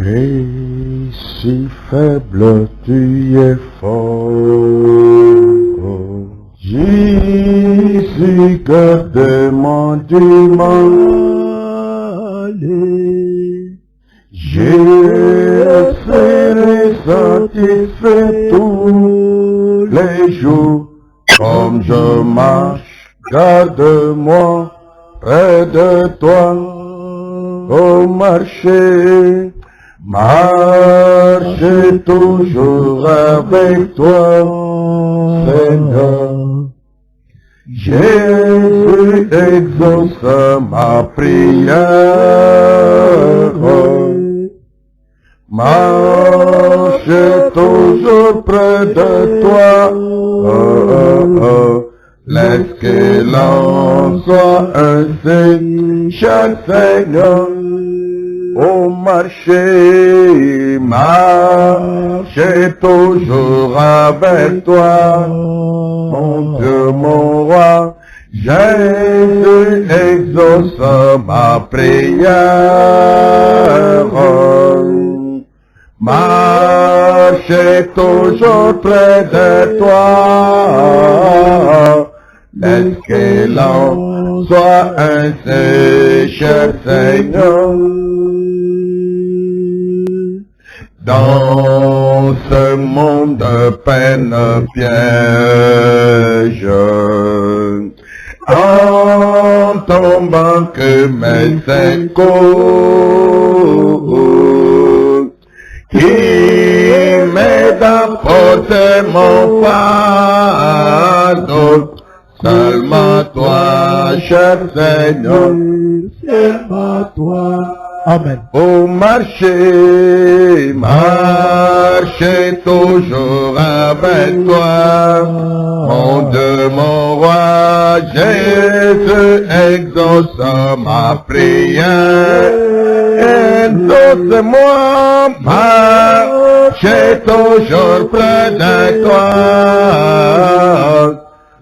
Mais si faible tu es fort, Jésus, garde-moi du mal. Je serai satisfait tous les jours, comme je marche, garde-moi près de toi. Oh, marcher, marcher toujours avec toi, Seigneur. Jésus exauce ma prière. Marche toujours près de toi. Laisse que l'on soit ainsi, cher Seigneur. Oh, marcher, marcher toujours avec toi. Mon Dieu, mon roi, Jésus exauce ma prière. Marcher toujours près de toi. Laisse que l'on soit ainsi, cher Seigneur. Dans ce monde de peine piège, en tombant que mes secours, qui m'aide à porter mon fardeau, seulement toi, cher Seigneur, seulement toi. Amen. Oh, marcher, marcher toujours avec toi. Mon Dieu, mon roi, Jésus exauce ma prière. Exauce-moi, marcher toujours près de toi.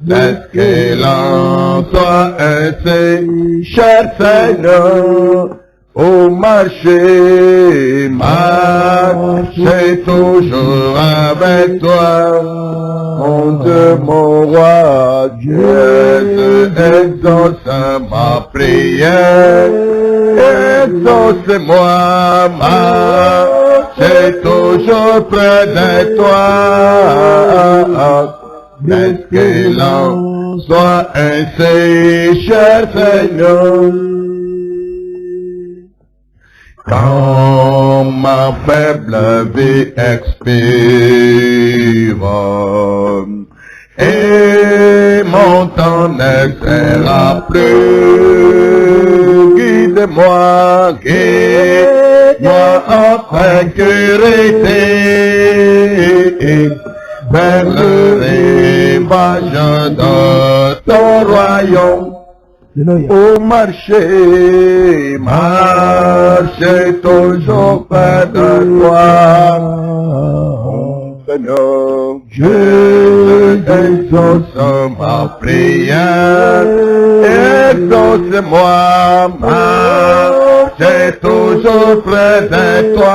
Laisse que l'on soit ainsi, cher Seigneur. Oh, marcher, marcher toujours avec toi. Mon Dieu, mon roi, Jésus exauce ma prière. Exauce-moi, marcher toujours près de toi. Laisse que l'on soit ainsi, cher Seigneur. Quand ma faible vie expire et mon temps ne sera plus, guide-moi, guide-moi en sécurité vers le rivage de ton royaume. Oh, marcher, marcher toujours près de toi. Oh, Seigneur, Jésus exauce ma prière. Exauce-moi, marcher toujours près de toi.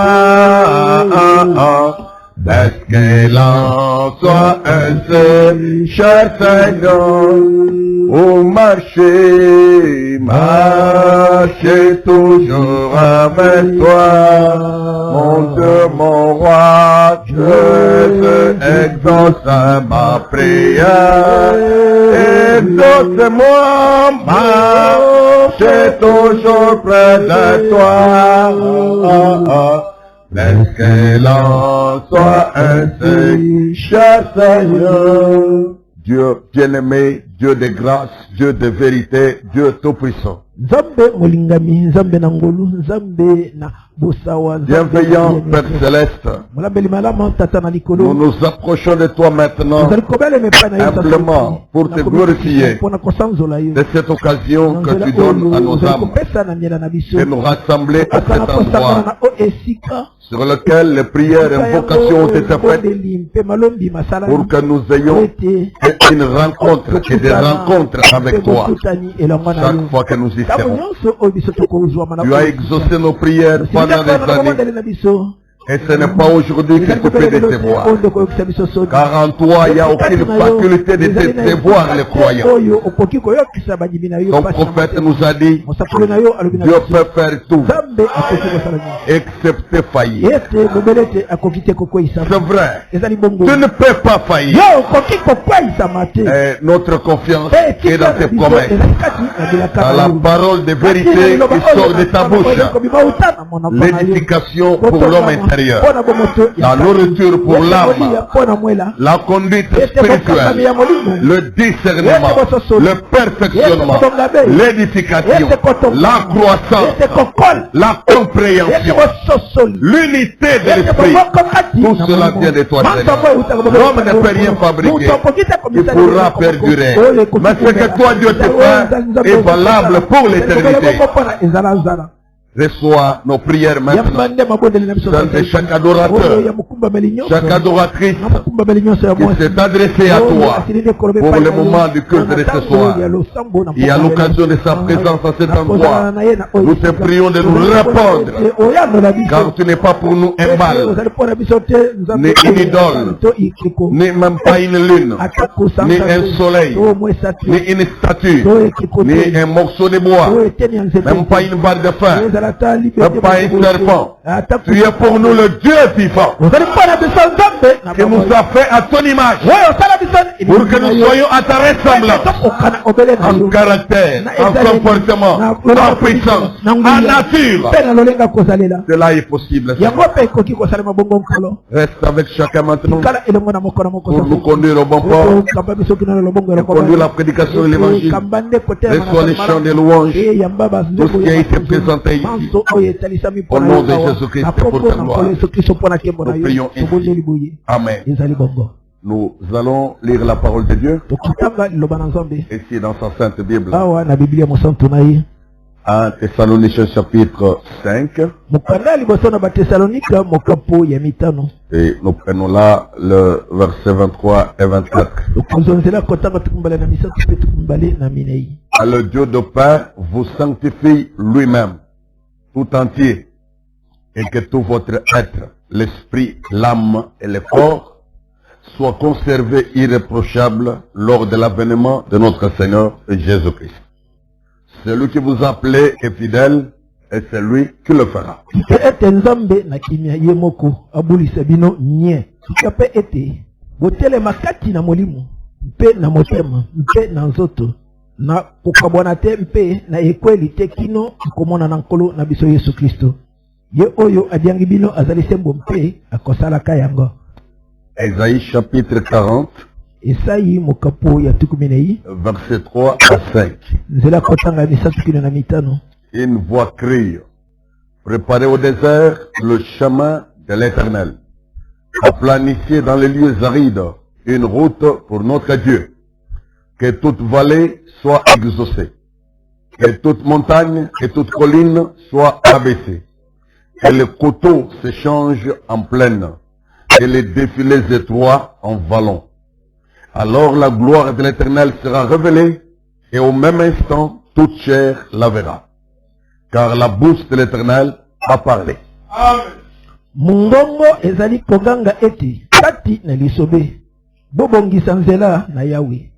Laisse que l'on soit ainsi, cher Seigneur. Oh, marcher, marcher toujours avec toi. Mon Dieu, mon roi, Jésus exauce ma prière. Exauce-moi, marcher toujours près de toi. Laisse que l'on soit ainsi, cher Seigneur. Dieu bien-aimé, Dieu de grâce, Dieu de vérité, Dieu tout-puissant. Bienveillant Père Céleste, nous nous approchons de toi maintenant simplement pour te glorifier de cette occasion que tu donnes à nos âmes de nous rassembler à cet endroit sur lequel les prières et invocations ont été faites pour que nous ayons une rencontre et des des rencontres avec toi chaque fois que nous y serons. Tu as exaucé nos prières pendant des années. Et ce n'est pas aujourd'hui que tu peux décevoir. Car en toi, il n'y a aucune faculté de décevoir les croyants. Ton prophète nous a dit, Dieu peut faire tout, excepté faillir. C'est vrai, tu ne peux pas faillir. Et notre confiance est dans tes promesses, dans la parole de vérité qui sort de ta bouche, l'édification pour l'homme intérieur, la nourriture pour l'âme, la conduite spirituelle, le discernement, le perfectionnement, l'édification, la croissance, la compréhension, l'unité de l'esprit. Tout cela vient de toi, Seigneur. L'homme ne peut rien fabriquer qui pourra perdurer. Mais ce que toi, Dieu te fait est valable pour l'éternité. Reçois nos prières maintenant. De chaque adorateur, chaque adoratrice qui s'est adressé à toi pour le moment du culte de ce soir. Et à l'occasion de sa présence à cet endroit, nous te prions de nous répondre. Car tu n'es pas pour nous un mal, ni une idole, ni même pas une lune, ni un soleil, ni une statue, ni un morceau de bois, même pas une barre de fer. Même pas un serpent. Tu es pour nous le Dieu vivant qui nous a fait à ton image pour que nous soyons à ta ressemblance en caractère, en comportement, en puissance, en nature. Cela est possible. Reste avec chacun maintenant pour nous conduire au bon port et conduire la prédication de l'évangile. Reçois les chants de louanges, tout ce qui a été présenté ici. Au nom de Jésus-Christ et pour ta gloire, nous prions ainsi. Amen. Nous allons lire la parole de Dieu ici dans sa sainte Bible. 1 Thessaloniciens chapitre 5. Et nous prenons là le verset 23 et 24. À le Dieu de paix vous sanctifie lui-même tout entier, et que tout votre être, l'esprit, l'âme et le corps, soient conservés irréprochables lors de l'avènement de notre Seigneur Jésus-Christ. Celui qui vous appelait est fidèle, et c'est lui qui le fera. Na kukabwana te mpe na ekweli te kino akomona na nkolo na biso Yesu Kristo. Ye oyo adiangi bino azali sembo mpe akosalaka yango. Ésaïe chapitre 40. Esaïe mokapo ya tukuminei. Verset 3 à 5. Nzela kotanga misatu kino na mitano. Une voix crie, préparez au désert le chemin de l'Éternel. Aplanifiez dans les lieux arides une route pour notre Dieu. Que toute vallée soit exaucée, que toute montagne et toute colline soient abaissées, que les coteaux se changent en plaine, et les défilés étroits en vallons. Alors la gloire de l'Éternel sera révélée, et au même instant, toute chair la verra. Car la bouche de l'Éternel a parlé. Amen. Mungongo ezali koganga eti, kati na lisobe, bobongisa nzela na Yahweh.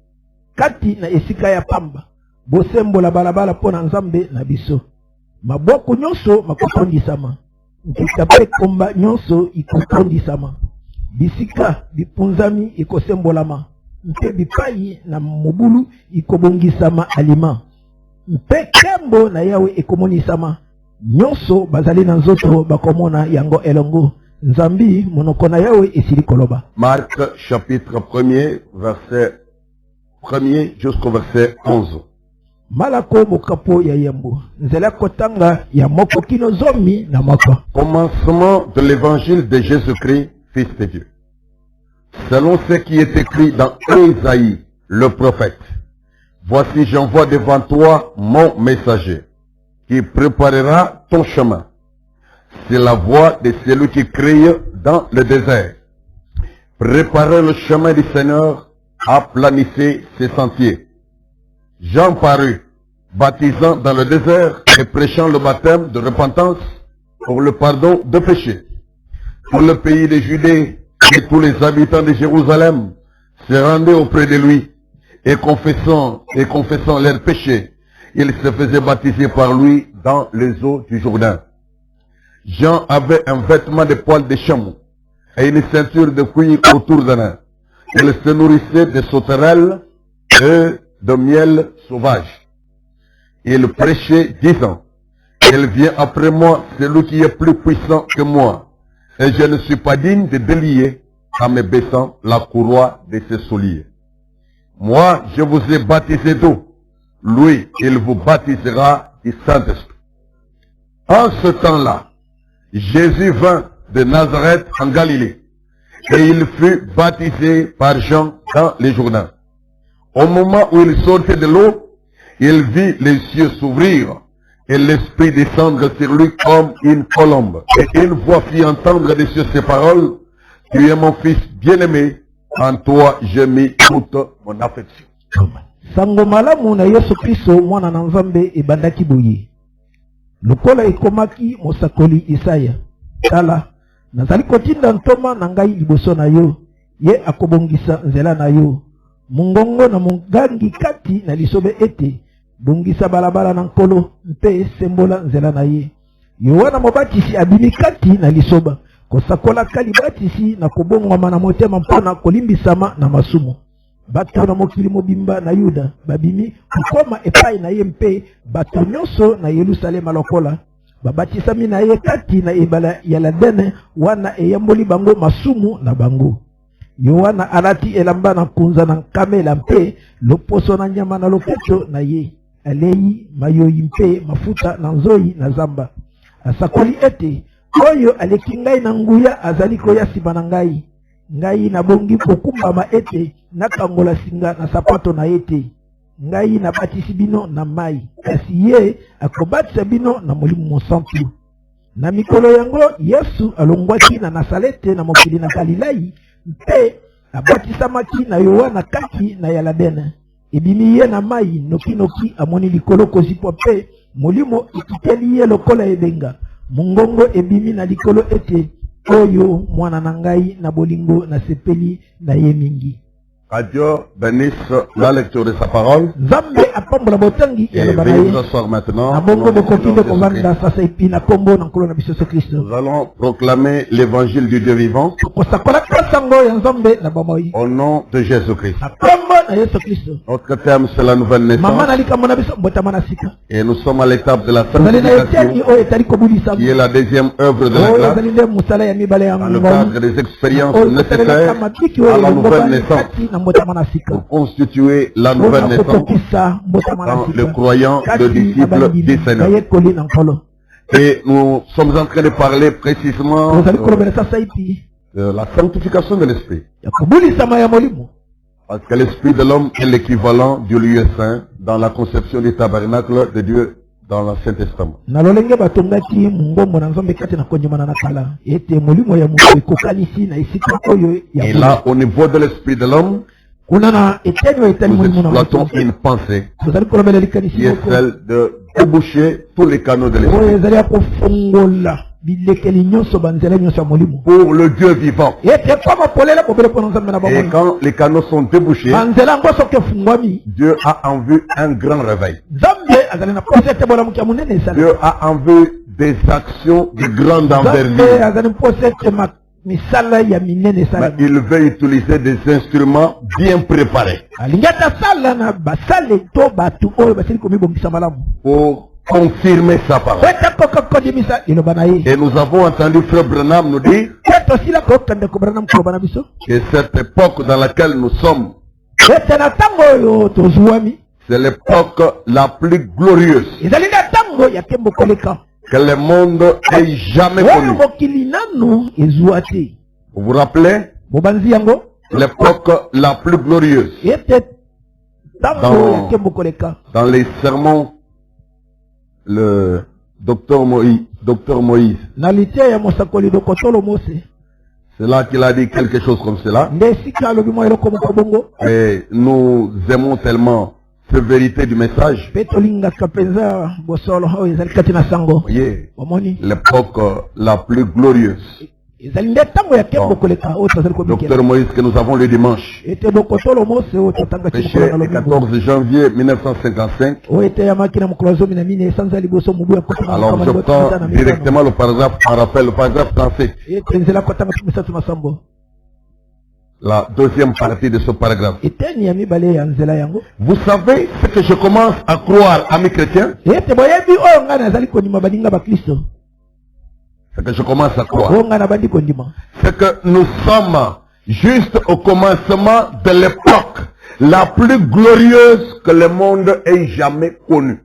Kati na esika ya pamba, bosembola balabala pona nzambe na biso. Maboko nyonso makotondisama. Nkitape komba nyonso ikotondisama. Bisika bipunzami ikosembolama. Mpe bipai na mobulu ikobongisama alima. Mpe kembo na Yawe ekomonisama. Nyonso bazali na nzoto bakomona yango elongo. Nzambi monoko na Yawe esili koloba. Marc chapitre 1er verset 1er jusqu'au verset 11. Malako mokapo ya yembo. Nzela kotanga ya moko kino zomi na moko. Commencement de l'évangile de Jésus-Christ, Fils de Dieu. Selon ce qui est écrit dans Ésaïe, le prophète. Voici j'envoie devant toi mon messager, qui préparera ton chemin. C'est la voix de celui qui crie dans le désert. Préparez le chemin du Seigneur, aplanissez ses sentiers. Jean parut, baptisant dans le désert et prêchant le baptême de repentance pour le pardon de péchés. Tout le pays de Judée et tous les habitants de Jérusalem se rendaient auprès de lui et confessant leurs péchés, ils se faisaient baptiser par lui dans les eaux du Jourdain. Jean avait un vêtement de poils de chameau et une ceinture de cuir autour de l'un. Il se nourrissait de sauterelles et de miel sauvage. Il prêchait, disant, « Il vient après moi celui qui est plus puissant que moi, et je ne suis pas digne de délier en me baissant la courroie de ses souliers. Moi, je vous ai baptisé d'eau. Lui, il vous baptisera du Saint-Esprit. » En ce temps-là, Jésus vint de Nazareth en Galilée, et il fut baptisé par Jean dans les Jourdains. Au moment où il sortait de l'eau, il vit les cieux s'ouvrir et l'Esprit descendre sur lui comme une colombe. Et une voix fit entendre des cieux ces paroles, « Tu es mon fils bien-aimé, en toi j'ai mis toute mon affection. » Sango malamu na Yesu Kristo mwana na Nzambe ebandaki boye. Lokola ekomaki mosakoli Isaya. Tala, nazali kotinda ntoma na ngai liboso na yo, ye akobongisa nzela na yo. Mungongo na mungangi kati na lisobe ete, bongisa balabala na nkolo, mpe sembola nzela na ye. Yohana mobatisi abimi kati na lisoba, kosakola kalibatisi na kobongwama na motema mpona kolimbisama na masumu. Bato na mokili mobimba na Yuda, babimi kukoma epai na ye mpe, bato nyonso na Yerusalema lokola. Babatisami na ye kati na ebala ya Ladene, wana eyamboli bango masumu na bango. Yohana alati elamba na kunza na kamela mpe, loposo na nyama na loketo na ye. Alei, mayoyi mpe, mafuta na nzoi na zamba. Asakoli ete, oyo aleki ngai na nguya azali koya sima na ngai. Ngai na bongi kokumbama ete, nakangola singa na sapato na ete. Ngai na batisi bino na mai, kasi ye akobatisa bino na Molimo Mosantu. Na mikolo yango Yesu alongwaki na Nasalete na mokili na Galilai, mpe abatisamaki na Yohana kati na Yaladene. Ebimi ye na mai noki amoni likolo kozipo mpe Molimo ekiteli ye lokola ebenga. Mungongo ebimi na likolo ete, oyo mwana na ngai na bolingo na sepeli na ye mingi. À Dieu bénisse la lecture de sa parole. Et veuillez vous asseoir maintenant. Nous allons proclamer l'évangile du Dieu vivant au nom de Jésus-Christ. Notre thème, c'est la nouvelle naissance. Et nous sommes à l'étape de la sanctification, qui est la deuxième œuvre de la grâce, dans le cadre des expériences nécessaires à la nouvelle naissance, pour constituer la nouvelle naissance dans le croyant, le disciple du Seigneur. Et nous sommes en train de parler précisément de la sanctification de l'esprit. Parce que l'esprit de l'homme est l'équivalent du lieu saint dans la conception du tabernacle de Dieu dans l'Ancien Testament. Et là, au niveau de l'esprit de l'homme, nous exploitons une pensée qui est celle de déboucher tous les canaux de l'esprit pour le Dieu vivant. Et quand les canaux sont débouchés, Dieu a en vue un grand réveil. Dieu a en vue des actions de grande envergure. Mais il veut utiliser des instruments bien préparés pour confirmer sa parole. Et nous avons entendu Frère Branham nous dire que cette époque dans laquelle nous sommes, c'est l'époque la plus glorieuse que le monde ait jamais connue. Vous vous rappelez l'époque la plus glorieuse dans les sermons, le docteur Moïse, c'est là qu'il a dit quelque chose comme cela. Et nous aimons tellement vérité du message. Voyez, l'époque la plus glorieuse. Docteur Moïse que nous avons le dimanche. Péché le 14 janvier 1955. Alors j'obtends directement le paragraphe, en rappel, le paragraphe 37. La deuxième partie de ce paragraphe. Vous savez ce que je commence à croire, amis chrétiens? Ce que je commence à croire, c'est que nous sommes juste au commencement de l'époque la plus glorieuse que le monde ait jamais connue.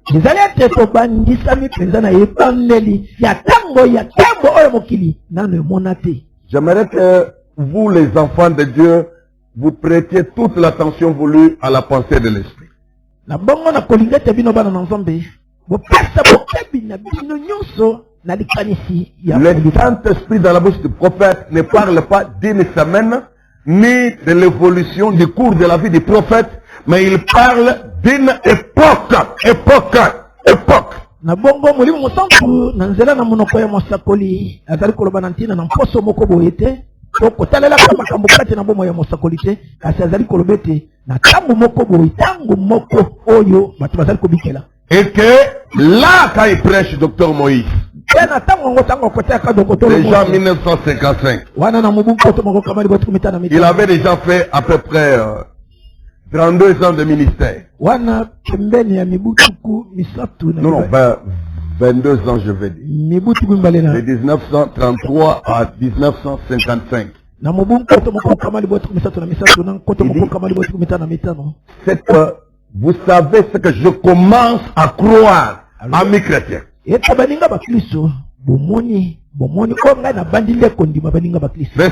J'aimerais que vous, les enfants de Dieu, vous prêtiez toute l'attention voulue à la pensée de l'Esprit. Le Saint-Esprit dans la bouche du prophète ne parle pas d'une semaine, ni de l'évolution du cours de la vie du prophète, mais il parle d'une époque. Et que là, quand il prêche Docteur Moïse, déjà en 1955, il avait déjà fait à peu près 32 ans de ministère. Non, 22 ans je vais dire. De 1933 à 1955. Vous savez ce que je commence à croire, amis chrétiens. Parce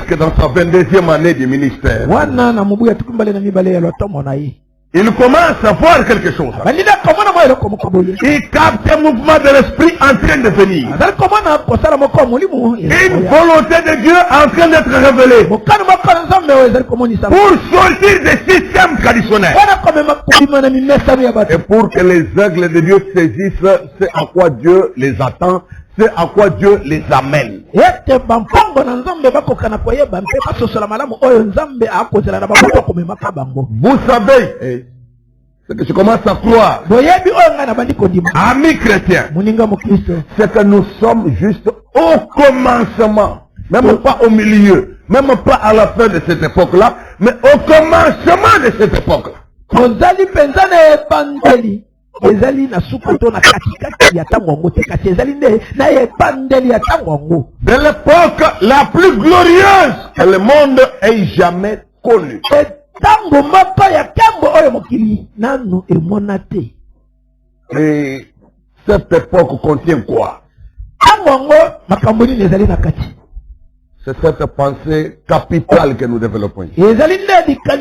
que dans sa 22e année du ministère, il commence à voir quelque chose. Il capte un mouvement de l'esprit en train de venir. Une volonté de Dieu en train d'être révélée. Pour sortir des systèmes traditionnels. Et pour que les aigles de Dieu saisissent ce à quoi Dieu les attend, ce à quoi Dieu les amène. Vous savez ce que je commence à croire, amis chrétiens, c'est que nous sommes juste au commencement, même pas au milieu, même pas à la fin de cette époque-là, mais au commencement de cette époque-là. De l'époque la plus glorieuse que le monde ait jamais connue. Et cette époque contient quoi? C'est cette pensée capitale que nous développons. C'est pas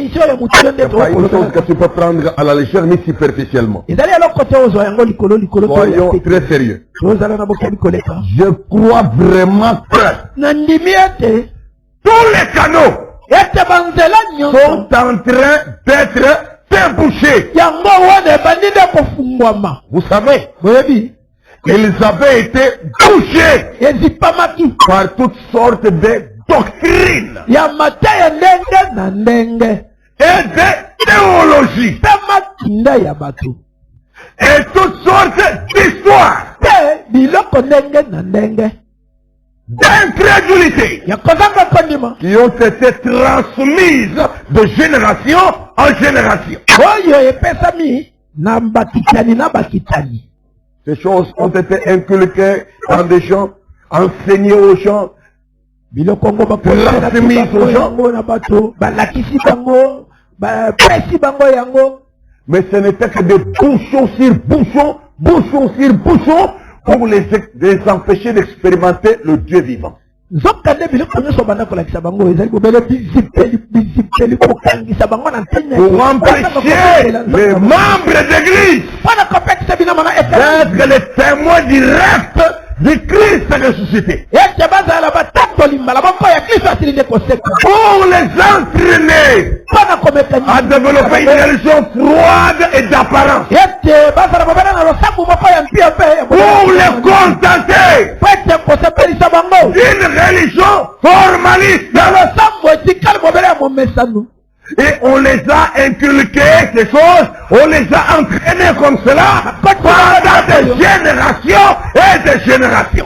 une chose que tu peux prendre à la légère ni superficiellement. Soyons très sérieux. Je crois vraiment que tous les canaux sont en train d'être débouchés. Vous savez, ils avaient été bouchés par toutes sortes de doctrines et de théologies et toutes sortes d'histoires d'incrédulité qui ont été transmises de génération en génération. Ces choses ont été inculquées dans des gens, enseignées aux gens, transmises aux gens. Mais ce n'était que des bouchons sur bouchons, bouchons sur bouchons, pour les empêcher d'expérimenter le Dieu vivant. Pour empêcher les membres d'église d'être les témoins directs du Christ ressuscité. pour les entraîner à développer une religion froide et d'apparence, pour les contenter d'une religion formaliste. Et on les a inculqué ces choses, on les a entraînés comme cela pendant des générations et des générations.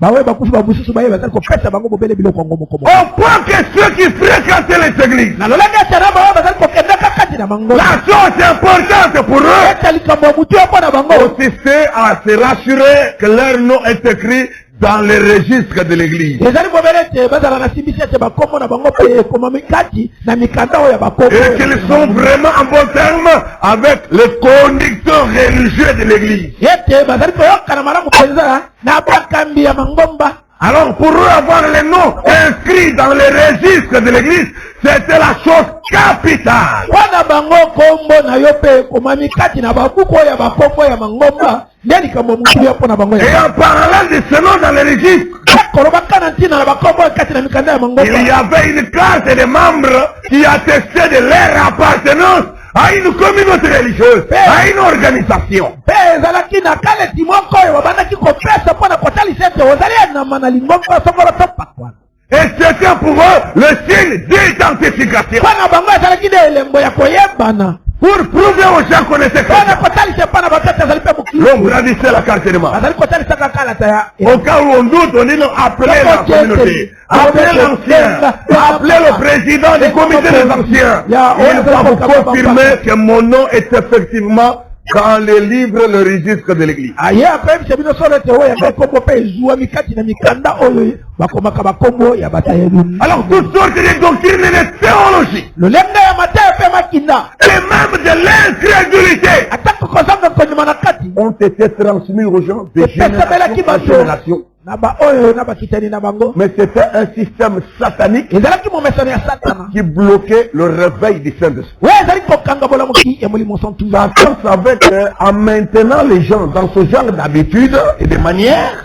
Au point que ceux qui fréquentaient les églises, la chose importante pour eux, consistait à se rassurer que leur nom est écrit dans les registres de l'église. Et qu'ils sont vraiment en bon terme avec le conducteur religieux de l'église. Alors pour eux, avoir les noms inscrits dans les registres de l'église, c'était la chose capitale. Et en parlant de ce nom dans les registres, il y avait une classe de membres qui attestaient de leur appartenance à une communauté religieuse, à une organisation. Et c'était pour eux le signe d'identification. Pour prouver aux gens qu'on était chrétiens. L'homme gravissait la carte de marque. Au cas où on doute, on dit non, appelez la communauté, appelez l'ancien, appelez le président du comité des anciens. Il va vous confirmer que mon nom est effectivement dans les livres, le registre de l'église. Alors toutes sortes de doctrines et de théologie, et même de l'incrédulité, ont été transmis aux gens de génération en génération. Mais c'était un système satanique qui bloquait le réveil du Saint-Esprit. Satan savait qu'en maintenant les gens dans ce genre d'habitude et de manière,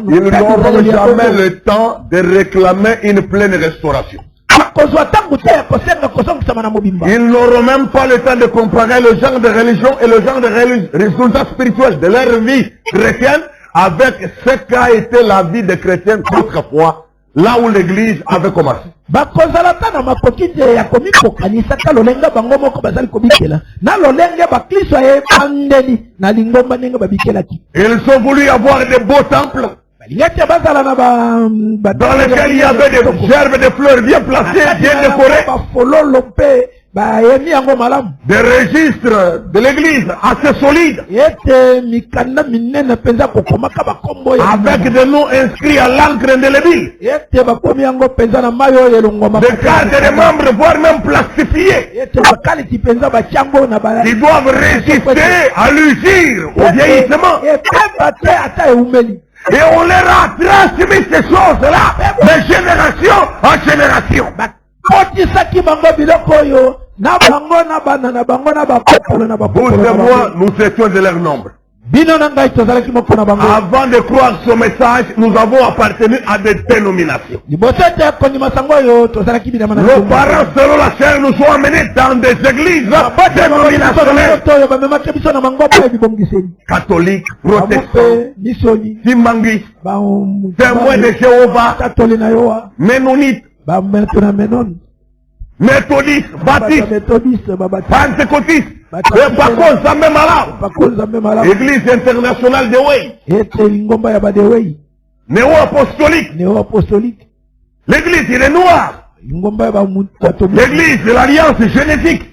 ils n'auront jamais le temps de réclamer une pleine restauration. Ils n'auront même pas le temps de comparer le genre de religion et le genre de résultats spirituels de leur vie chrétienne avec ce qu'a été la vie des chrétiens autrefois, là où l'église avait commencé. Ils ont voulu avoir de beaux temples dans lesquels il y avait des gerbes de fleurs bien placées, bien décorées, des registres de l'église assez solides, avec des noms inscrits à l'encre indélébile, des cartes de membres, voire même plastifiées, qui doivent résister à l'usure, au vieillissement. Et on leur a transmis ces choses-là de génération en génération. Vous et moi, nous étions de leur nombre. Avant de croire ce message, nous avons appartenu à des dénominations. Nos parents, selon la chair, nous ont amenés dans des églises dénominationnelles. Catholiques, protestants, Simanguistes, témoins de Jéhovah, Ménonites, méthodistes, baptistes, pentecôtistes, Église internationale de Wei, néo-apostolique. L'église, il est noir. L'église de l'alliance génétique.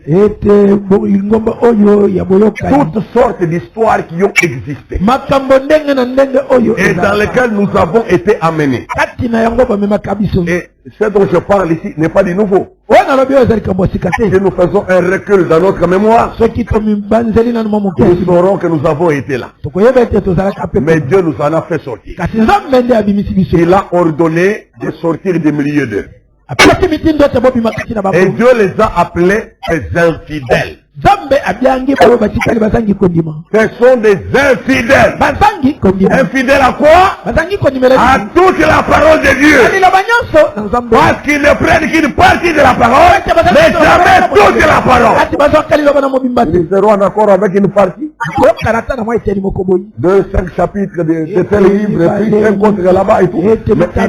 Toutes sortes d'histoires qui ont existé et dans lesquelles nous avons été amenés. Et ce dont je parle ici n'est pas du nouveau. Si nous faisons un recul dans notre mémoire, nous saurons que nous avons été là. Mais Dieu nous en a fait sortir. Il a ordonné de sortir du milieu d'eux. Et Dieu les a appelés des infidèles. Ce sont des infidèles. Infidèles à quoi? À toute la parole de Dieu. Parce qu'ils ne prennent qu'une partie de la parole, mais jamais toute la parole. Ils seront en accord avec une partie. 2-5 chapitres de tel livre, puis 5 autres là-bas et tout. Mais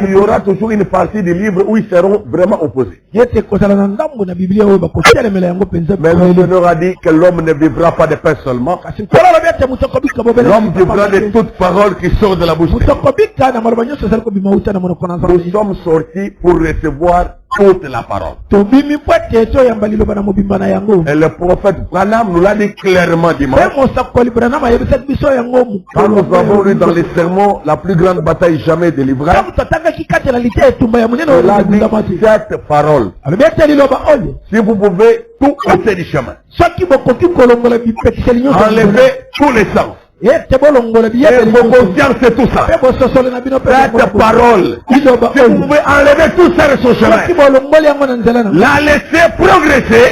il y aura toujours une partie du livre où ils seront vraiment opposés. Mais le Seigneur a dit que l'homme ne vivra pas de pain seulement. L'homme vivra de toute parole qui sort de la bouche de Dieu. Nous sommes sortis pour recevoir toute la parole. Et le prophète Branham nous l'a dit clairement dimanche. Quand nous avons lu dans les sermons la plus grande bataille jamais délivrée, il a dit cette parole. Si vous pouvez tout ôter du chemin, enlever tous les sens, et vos consciences et tout ça, cette parole, si vous pouvez enlever tout ça de son chemin, la laisser progresser,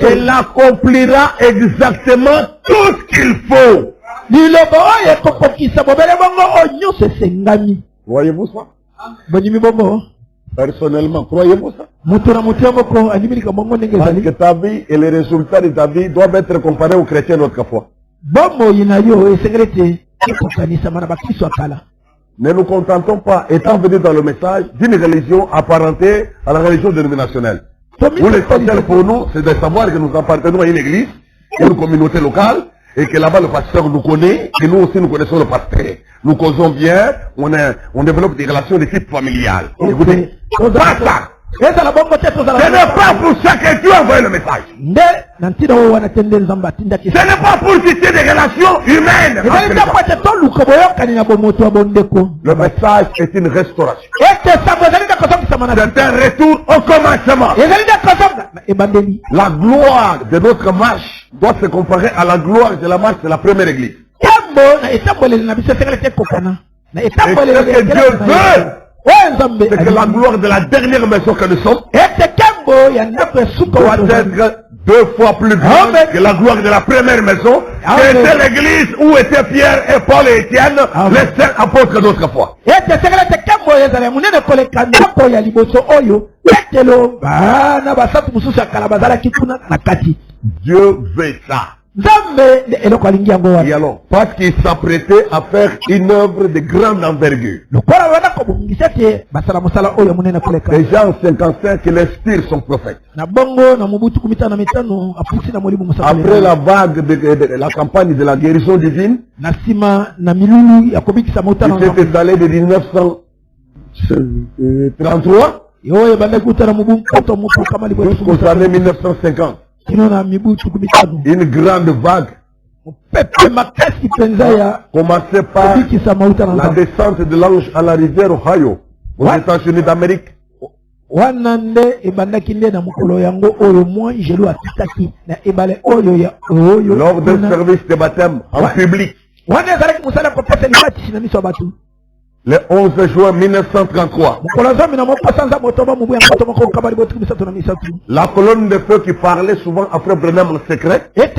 elle accomplira exactement tout ce qu'il faut. Croyez-vous ça? Personnellement, croyez-vous ça? Parce que ta vie et les résultats de ta vie doivent être comparés aux chrétiens d'autrefois. Ne nous contentons pas, étant venus dans le message, d'une religion apparentée à la religion dénominationnelle. Où l'essentiel pour nous, c'est de savoir que nous appartenons à une église, une communauté locale, et que là-bas le pasteur nous connaît, et nous aussi nous connaissons le pasteur. Nous causons bien, on développe des relations de type familial. Écoutez, pas ça. Ce n'est pas pour ça que tu as envoyé le message. Ce n'est pas pour tisser des relations humaines. Le message est une restauration. C'est un retour au commencement. La gloire de notre marche doit se comparer à la gloire de la marche de la première église. Et ce que Dieu veut, c'est que la gloire de la dernière maison que nous sommes doit être 2 fois plus grande que la gloire de la première maison, qui était l'église où étaient Pierre et Paul et Étienne, les 5 apôtres d'autrefois. Dieu veut ça. Et alors, parce qu'il s'apprêtait à faire une œuvre de grande envergure. Déjà en 55, il inspire son prophète. Après la vague de la campagne de la guérison divine, il s'est étalé de 1933 jusqu'aux années 1950. Une grande vague commençait par la descente de l'ange à la rivière Ohio, aux États-Unis d'Amérique. Lors d'un service de baptême en public, le 11 juin 1933, la colonne de feu qui parlait souvent après Branham en secret est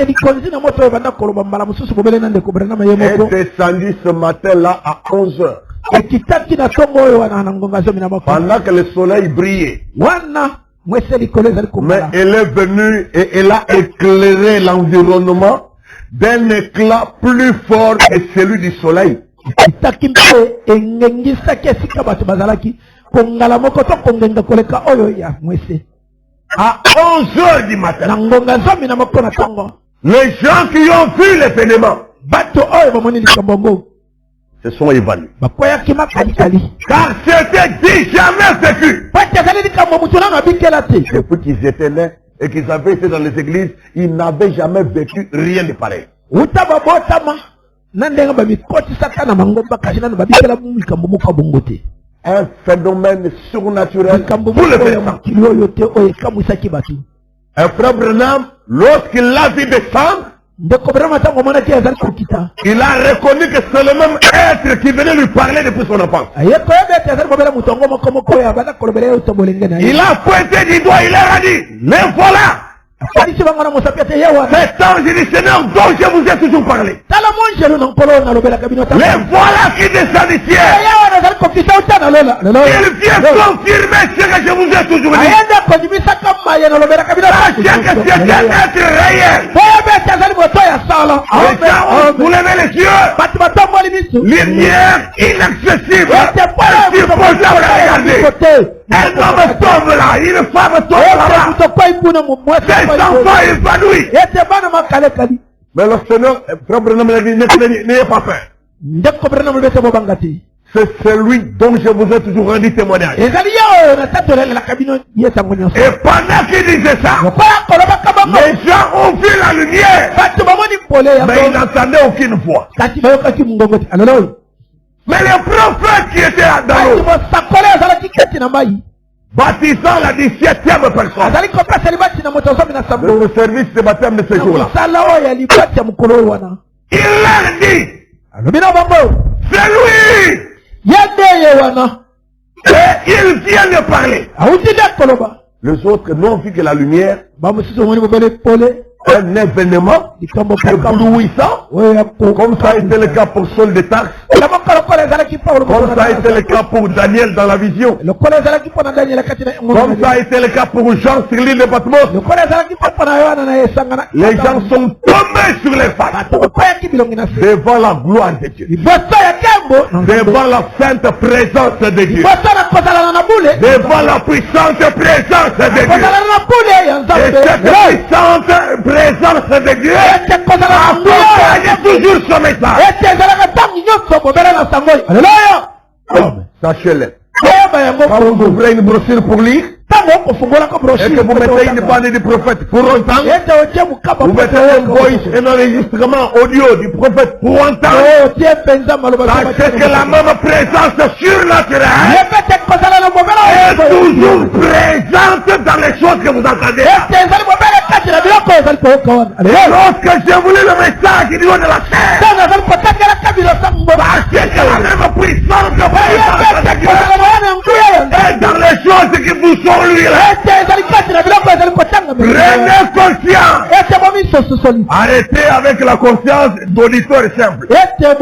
descendue ce matin-là à 11 h. Pendant que le soleil brillait. Mais elle est venue et elle a éclairé l'environnement d'un éclat plus fort que celui du soleil. À 11 h du matin, les gens qui ont vu l'événement se sont évanouis. Car c'était dit jamais vécu. Depuis qu'ils étaient nés et qu'ils avaient été dans les églises, ils n'avaient jamais vécu rien de pareil. Un phénomène surnaturel pour le peuple. Un frère Branham, lorsqu'il l'a vu descendre, il a reconnu que c'est le même être qui venait lui parler depuis son enfance. Il a pointé du doigt, il leur a dit, les voilà. Cet ange dit, Seigneur, dont je vous ai toujours parlé. Les voilà qui descendent du ciel. Il vient confirmer ce que je vous ai toujours dit. Sachez que c'est un être réel. Vous levez les yeux. Lumière inaccessible. Insupportable à regarder. Un homme tombe là, une femme tombe là-bas. Des enfants évanouis. Mais le Seigneur, frère Branham l'a dit, n'ayez pas peur. C'est celui dont je vous ai toujours rendu témoignage. Et pendant qu'il disait ça, les gens ont vu la lumière, mais ils n'entendaient aucune voix. Mais les prophètes qui étaient dans l'eau, baptisant la 17e personne, le service de baptême de ce jour-là, il leur dit, c'est lui. Et il vient de parler. Les autres n'ont vu que la lumière, un événement éblouissant, comme ça a été le cas pour Saul de Tarse, comme ça a été le cas pour Daniel dans la vision, comme ça a été le cas pour Jean sur l'île de Patmos. Les gens sont tombés sur les faces devant la gloire de Dieu, devant la sainte présence de Dieu, devant la puissante présence de Dieu. Et cette puissante présence de Dieu accompagne toujours son message. Sachez-le. Quand vous ouvrez une brochure pour lire, et que vous mettez une bande du prophète pour entendre, vous mettez un voice, un enregistrement audio du prophète pour entendre, sachez que la même présence surnaturelle est toujours présente dans les choses que vous entendez. Lorsque j'ai voulu le message du haut de la terre, sachez que la même puissance de est dans les choses qui vous sont lui. Prenez conscience. Arrêtez avec la conscience d'auditeur simple. Sachez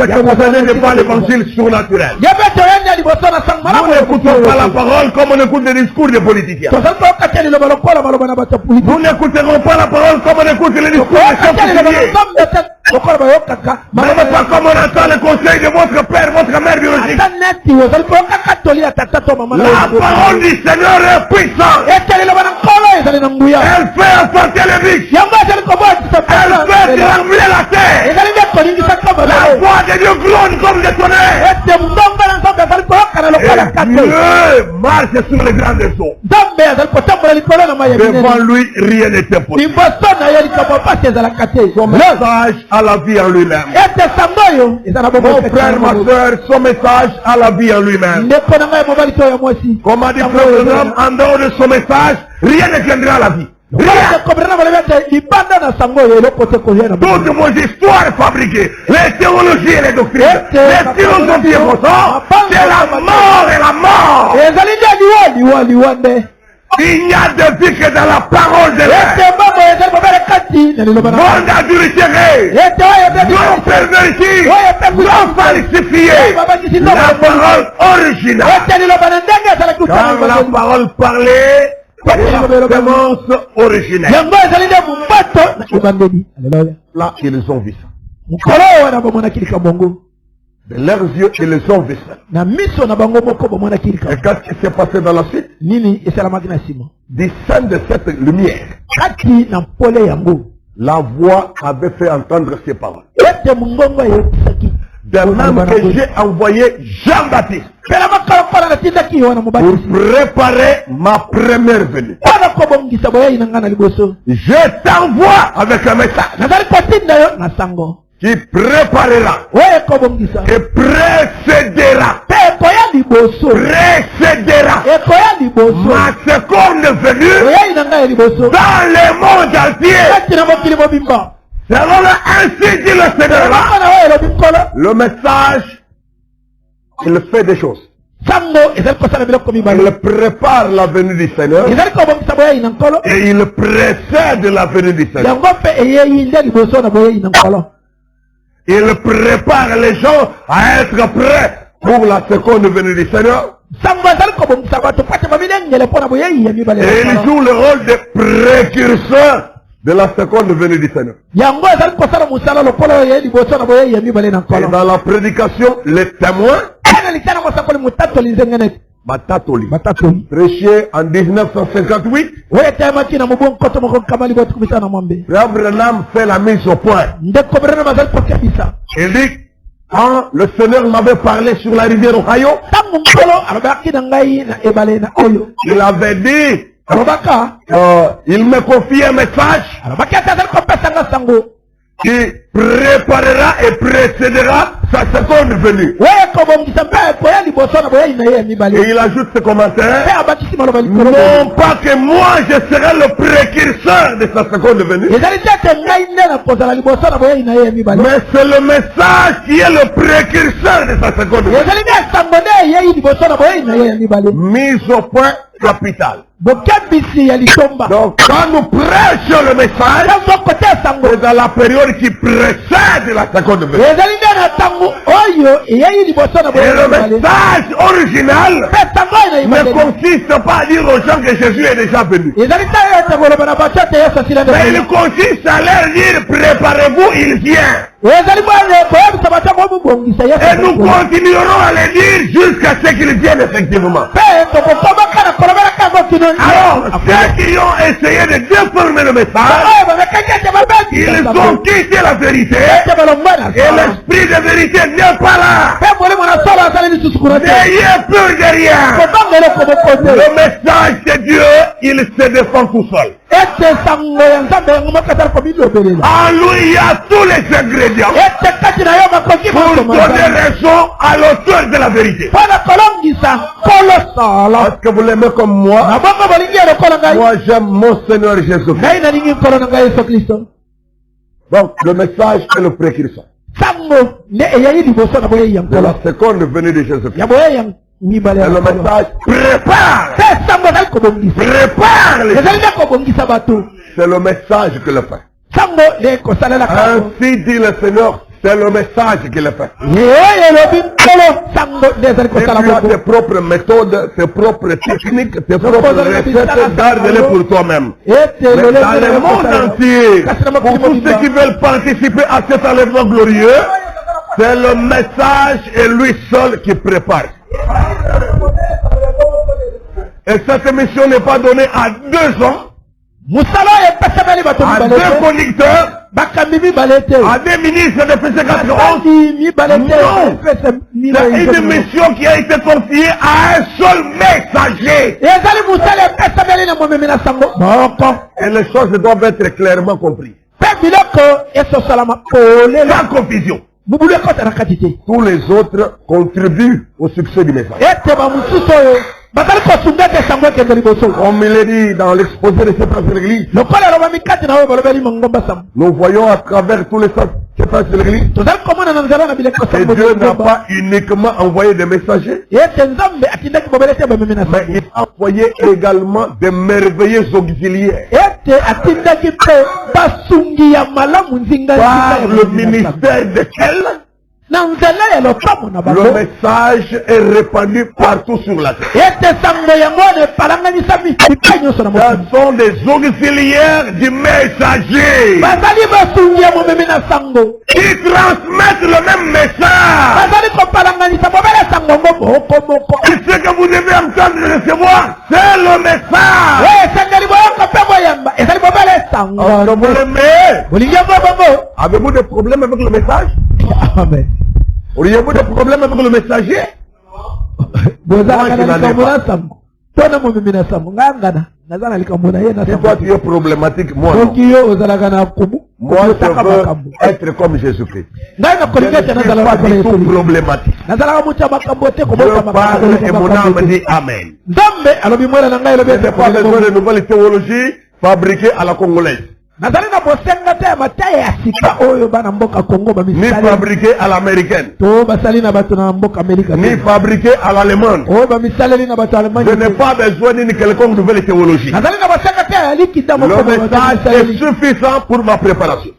que vous allez ne pas l'évangile surnaturel. Nous n'écoutons pas la parole comme on écoute les discours des politiciens. Nous n'écouterons pas la parole comme on écoute les discours des chefs coutumiers. Mais pas comme on entend le conseil de votre père, votre mère biologique. La parole du Seigneur est puissante. Elle fait enfanter les riches. Elle fait trembler la terre. La voix de Dieu gronde comme des tonnerres. Et Dieu marche sur les grandes eaux. Devant lui, rien n'est impossible. Son message à la vie en lui-même. Mon frère, ma soeur, son message à la vie en lui-même. Comme a dit Frère Branham, en dehors de son message, rien ne viendra à la vie. Toutes vos histoires fabriquées, les théologies et les doctrines, les philosophies et c'est la mort et la mort. Il n'y a de vie que dans la parole de Dieu. Monde adultéré, non perverti, non falsifié. La parole originale. Quand la parole parlait, la sémence originelle. Là, ils ont vu ça. De leurs yeux, ils ont vu ça. Et qu'est-ce qui s'est passé dans la suite? Du sein de cette lumière, la voix avait fait entendre ces paroles. De même que j'ai envoyé Jean-Baptiste pour préparer ma première venue. Je t'envoie avec un message qui préparera et précédera ma seconde venue dans le monde entier. Selon ainsi dit le Seigneur, le message, il fait des choses. Il prépare la venue du Seigneur. Et il précède la venue du Seigneur. Il prépare les gens à être prêts pour la seconde venue du Seigneur. Et il joue le rôle de précurseur de la seconde venue du Seigneur. Et dans la prédication, les témoins Batatoli, prêché en 1958. Frère Branham fait la mise au point. Il dit, quand le Seigneur m'avait parlé sur la rivière Ohio, il avait dit, il me confie un message qui préparera et précédera sa seconde venue. Et il ajoute ce commentaire. Non pas que moi je serai le précurseur de sa seconde venue, mais c'est le message qui est le précurseur de sa seconde venue. Mise au point capitale. Donc quand nous prêchons le message, c'est dans la période qui précède la seconde venue. Et le message original ne consiste pas à dire aux gens que Jésus est déjà venu. Mais il consiste à leur dire, préparez-vous, il vient. Et nous continuerons à le dire jusqu'à ce qu'il vienne effectivement. Alors, ceux qui ont essayé de déformer le message, ils ont quitté la vérité. Et l'esprit de vérité n'est pas là. N'ayez peur de rien. Le message de Dieu, il se défend tout seul. En lui, il y a tous les ingrédients pour donner raison à l'auteur de la vérité. Est-ce que vous l'aimez comme moi? Moi, j'aime mon Seigneur Jésus-Christ. Donc, le message est le précurseur de la seconde venue de Jésus-Christ. Et le message prépare les gens. C'est le message que le fait. Ainsi dit le Seigneur, c'est le message qu'il a fait. Et tu as tes propres méthodes, tes propres techniques, tes propres recettes, garde-les pour toi-même. Mais dans le monde entier, pour tous ceux qui veulent participer à cet enlèvement glorieux, c'est le message et lui seul qui prépare. Et cette mission n'est pas donnée à 2 hommes, à 2 conducteurs, à des ministres de PC91. Non, c'est une mission qui a été confiée à un seul messager. Et les choses doivent être clairement comprises. Sans confusion. Tous les autres contribuent au succès du message. Comme il est dit dans l'exposé de cette de l'église, nous voyons à travers tous les sépages de l'église que Dieu n'a pas uniquement envoyé des messagers, mais il a envoyé également des merveilleux auxiliaires par le ministère de quel? Le message est répandu partout sur la terre. Ce sont des auxiliaires du messager qui transmettent le même message. Et ce que vous devez entendre et recevoir, c'est le message. Avez-vous des problèmes avec le message? Amen. Auriez-vous des problèmes avec le messager? Si toi tu es problématique, moi non. Moi je veux être comme Jésus-Christ. Je ne suis pas du tout problématique. Je parle et mon âme dit Amen. Je n'ai pas besoin de nouvelles théologies fabriquées à la congolaise. ni fabriqué à l'américaine, ni fabriqué à l'allemande. Je n'ai pas besoin d'une quelconque nouvelle théologie. Le message est suffisant pour ma préparation.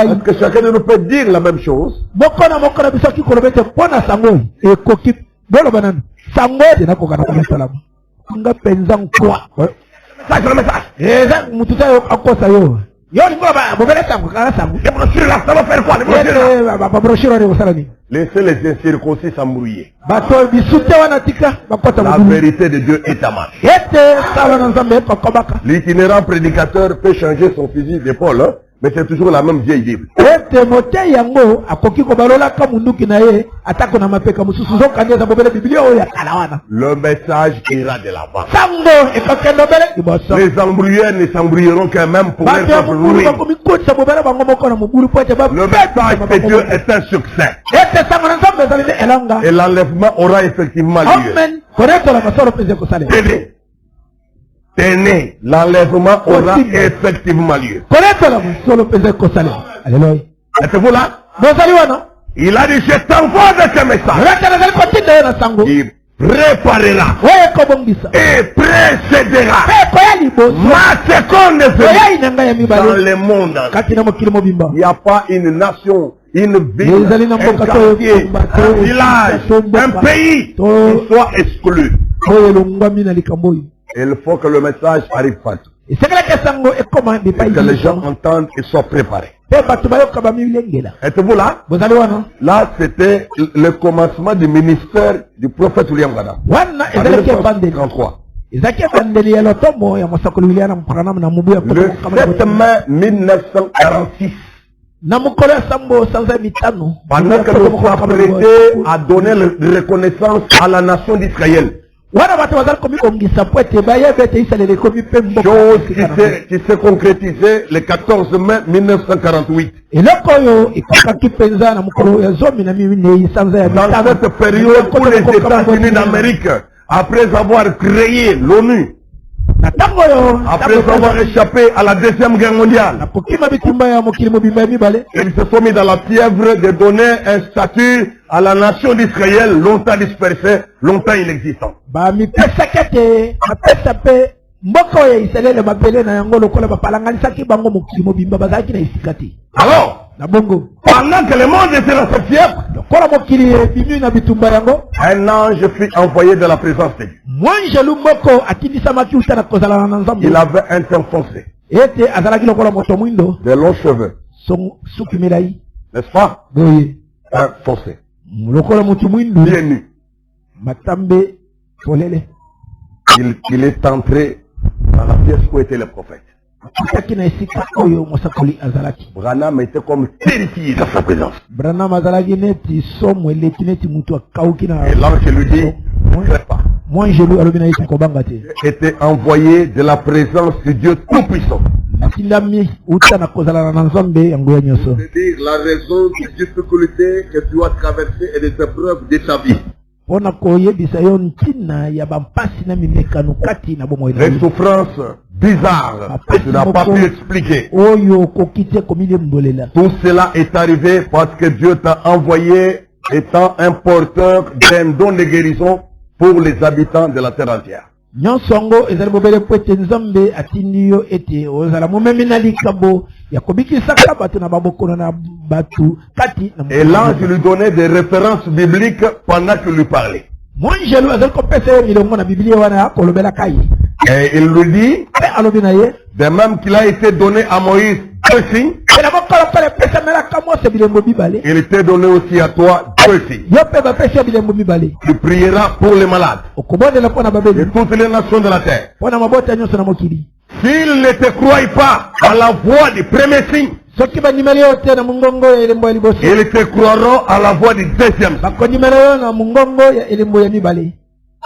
Est-ce que chacun de nous peut dire la même chose? C'est le message. Les brochures là, ça va faire quoi? Les brochures là? Laissez les incirconcis s'embrouiller. La vérité de Dieu est à marche. L'itinérant prédicateur peut changer son fusil d'épaule, hein, mais c'est toujours la même vieille Bible. Le message ira de l'avant. Les embrouilleurs ne s'embrouilleront qu'un même pour leur propre ruine. Le message de Dieu est un succès. Et l'enlèvement aura effectivement lieu. Tenez, l'enlèvement aura effectivement lieu. Êtes-vous là? Il a dit, je t'envoie de ce message. Il préparera et précédera ma seconde venue dans le monde. Il n'y a pas une nation, une ville, un quartier, un village, un pays qui soit exclu. Il faut que le message arrive partout. Et que les gens entendent et soient préparés. Êtes-vous là? Là, c'était le commencement du ministère du prophète William Branham. Le 7 mai 1946. Pendant que nous s'apprêtons à donner la reconnaissance à la nation d'Israël. Chose qui s'est concrétisée le 14 mai 1948. Dans cette période où les États-Unis d'Amérique, après avoir créé l'ONU, après avoir échappé à la Deuxième Guerre mondiale, ils se sont mis dans la fièvre de donner un statut à la nation d'Israël, longtemps dispersée, longtemps inexistante. Alors, pendant que le monde était dans cette fièvre, un ange fut envoyé de la présence de Dieu. Il avait un teint foncé, de longs cheveux, n'est-ce pas? Un foncé, bien nu. Il est entré dans la pièce où était le prophète. Branham était comme terrifié dans sa présence. Et l'ange lui dit, ne crée pas. Était envoyé de la présence de Dieu Tout-Puissant. C'est-à-dire la raison des difficultés que tu as traversées et des épreuves de ta vie. Les souffrances bizarres que tu n'as pas pu expliquer. Tout cela est arrivé parce que Dieu t'a envoyé étant un porteur d'un don de guérison pour les habitants de la terre entière. Et l'ange lui donnait des références bibliques pendant qu'il lui parlait. Et il lui dit, de même qu'il a été donné à Moïse deux signes, il était donné aussi à toi deux signes. Tu prieras pour les malades de toutes les nations de la terre. S'ils ne te croient pas à la voix du premier signe, ils te croiront à la voix du deuxième signe.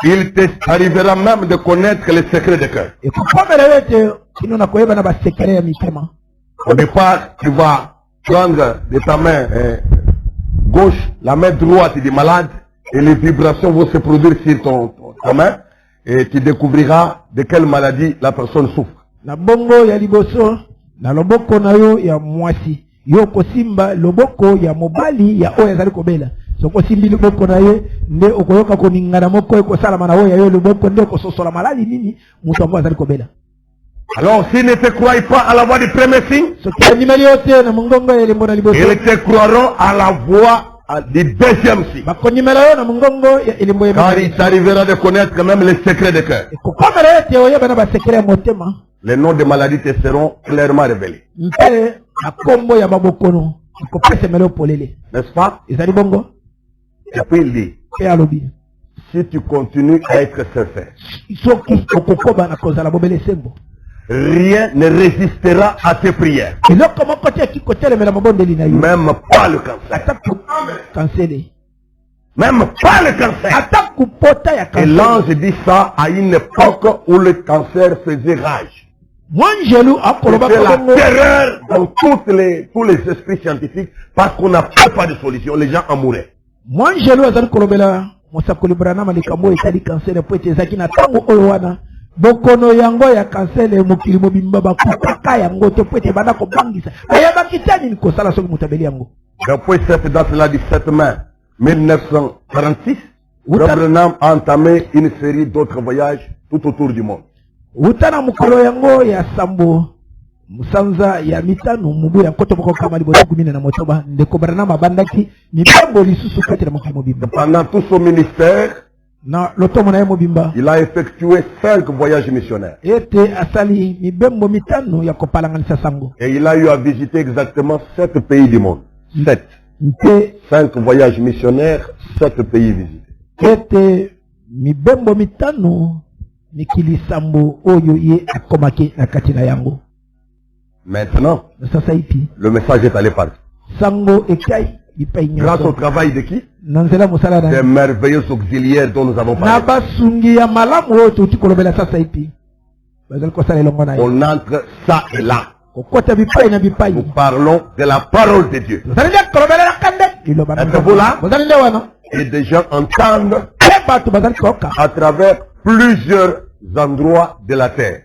Il t'arrivera même de connaître les secrets de cœur. Au départ, tu vas prendre de ta main gauche la main droite du malade et les vibrations vont se produire sur ta main et tu découvriras de quelle maladie la personne souffre. na bongo ya liboso na loboko na yo ya mwasi yo kosimba loboko ya mobali ya oyo azali kobela soko simbi loboko na ye nde okoyoka koningana moko ekosala mana oyo ya yo loboko nde kososola malali nini mutu ango azali kobela. Alors s'ils ne te croient pas à la voix du premier signe, ils te croiront à la voix du deuxième signe. Car il t'arrivera de connaître même les secrets de cœur. Les noms des maladies te seront clairement révélés. N'est-ce pas? Et puis il dit, si tu continues à être sincère, rien ne résistera à tes prières. Même pas le cancer. Même pas le cancer. Et l'ange dit ça à une époque où le cancer faisait rage. C'était la terreur dans tous les esprits scientifiques parce qu'on n'a pas de solution. Les gens en mouraient. Bokono yango ya kansele mokili mobimba bakutaka yango to pete bana ko bangisa ayaba kitani ni kosala soki mutabeli yango. Depuis cette date-là du 7 mai 1946, Branham a entamé une série d'autres voyages tout autour du monde. Utana mukolo yango ya sambo musanza ya mitano mubu ya koto boko kama liboto 10 na motoba ndeko Branham abandaki mibambo lisusu kati na mokili mobimba. Pendant tout son ministère, il a effectué 5 voyages missionnaires. Et il a eu à visiter exactement 7 pays du monde. 7. 5 voyages missionnaires, 7 pays visités. Maintenant, le message est allé partout. Grâce au travail de qui? Des merveilleux auxiliaires dont nous avons parlé. On entre ça et là. Nous parlons de la parole de Dieu. Êtes-vous là? Et des gens entendent à travers plusieurs endroits de la terre.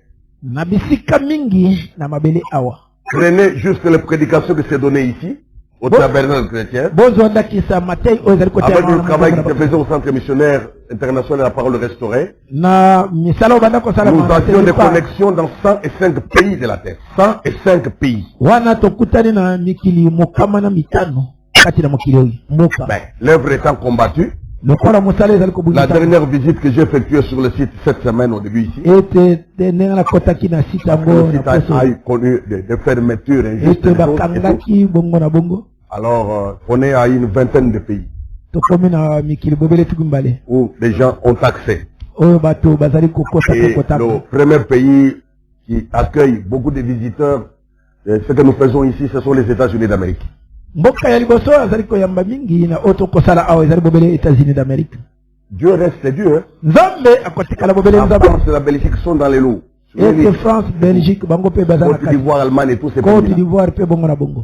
Prenez juste les prédications que c'est donné ici. Au tabernacle chrétien, avec le travail qui se faisait au centre missionnaire international de la parole restaurée, nous avions des connexions dans 105 pays de la terre. 105 pays. L'œuvre étant combattue, la dernière visite que j'ai effectuée sur le site cette semaine au début ici, le site a connu des fermetures injustes. Alors, on est à une vingtaine de pays où les gens ont accès. Et le premier pays qui accueille beaucoup de visiteurs, ce que nous faisons ici, ce sont les États-Unis d'Amérique. Dieu reste Dieu. La France et la Belgique sont dans les lots. France, Belgique, Bango Pe Côte d'Ivoire, Allemagne et tous ces pays.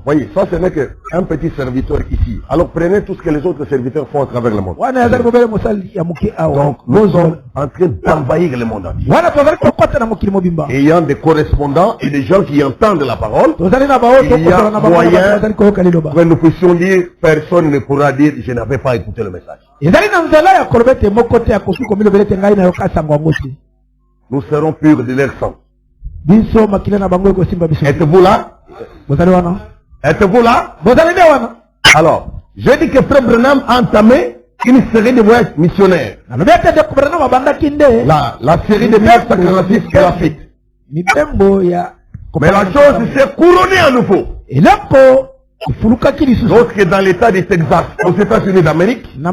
Voyez, ça ce n'est qu'un petit serviteur ici. Alors prenez tout ce que les autres serviteurs font à travers le monde. Donc nous sommes en train d'envahir le monde entier. Ayant des correspondants et des gens qui entendent la parole, il y a moyen que nous puissions dire, personne ne pourra dire, je n'avais pas écouté le message. Nous serons purs de leur sang. Êtes-vous là? Êtes-vous là? Alors, je dis que Frère Branham a entamé une série de voyages missionnaires. La série de 1946 est la suite. Mais la chose s'est couronnée à nouveau. Lorsque dans l'état du Texas, aux États-Unis d'Amérique, le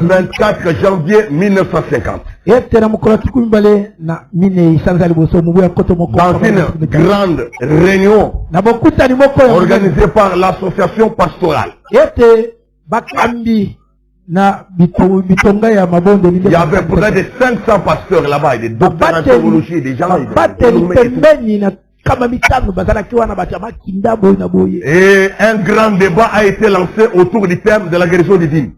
24 janvier 1950, dans une grande réunion organisée par l'association pastorale, il y avait près de 500 pasteurs là-bas, des docteurs en théologie, des gens. Et un grand débat a été lancé autour du thème de la guérison divine.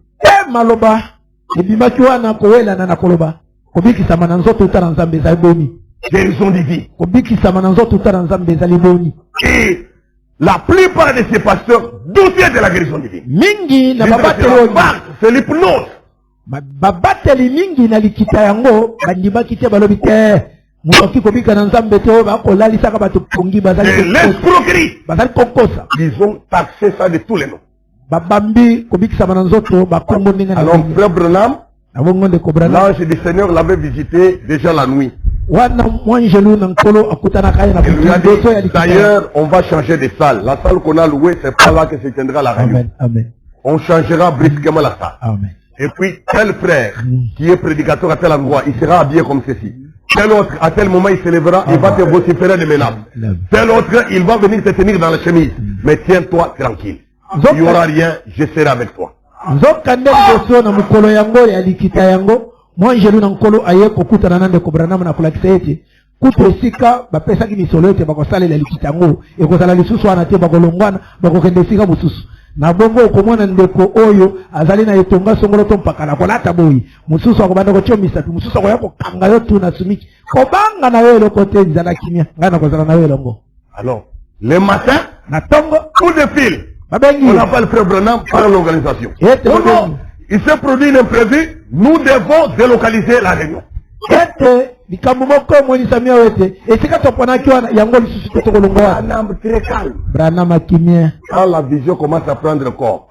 guérison divine. Et la plupart de ces pasteurs doutaient de la guérison divine. C'est l'hypnose. Babateli mingi na likita yango bandibaki te balobi te mutoki kobika na nzambe te bakolalisaka bato pongi l'escroquerie. Ils ont taxé ça de tous les noms. Babambi kobikisa na nzoto bakombo ndenge na. Alors frère Branham, l'ange du Seigneur l'avait visité déjà la nuit. D'ailleurs, on va changer de salle. La salle qu'on a louée, c'est pas là que se tiendra la réunion. Amen. On changera brusquement la salle. Amen. Et puis, tel frère qui est prédicateur à tel endroit, il sera habillé comme ceci. Tel autre, à tel moment, il se lèvera, il va te vociférer des menaces. Tel autre, il va venir te tenir dans la chemise. Mais tiens-toi tranquille. Il n'y aura rien, je serai avec toi. Moi, je l'ai encore ailleurs pour couper la nande de Cobranam na kulaxete. Coupe sika, ba pesa ki misolo ete ba ko sale la likitango. E ko sala lisusu anate ba ko longwana, ba ko kende sika mususu. Na bongo ko mwana ndeko oyo azali na etonga songolo to mpaka na kolata boyi. Mususu akobanda ko chomisa tu mususu ko yako kanga yo tu na sumiki. Ko banga na yo lokote nzala kimia. Ngana ko sala na yo longo. Alors, le matin, na tongo coup de fil. On appelle Frère Branham par l'organisation. Il s'est produit un imprévu, nous devons délocaliser la réunion. Branham très calme. Quand la vision commence à prendre corps.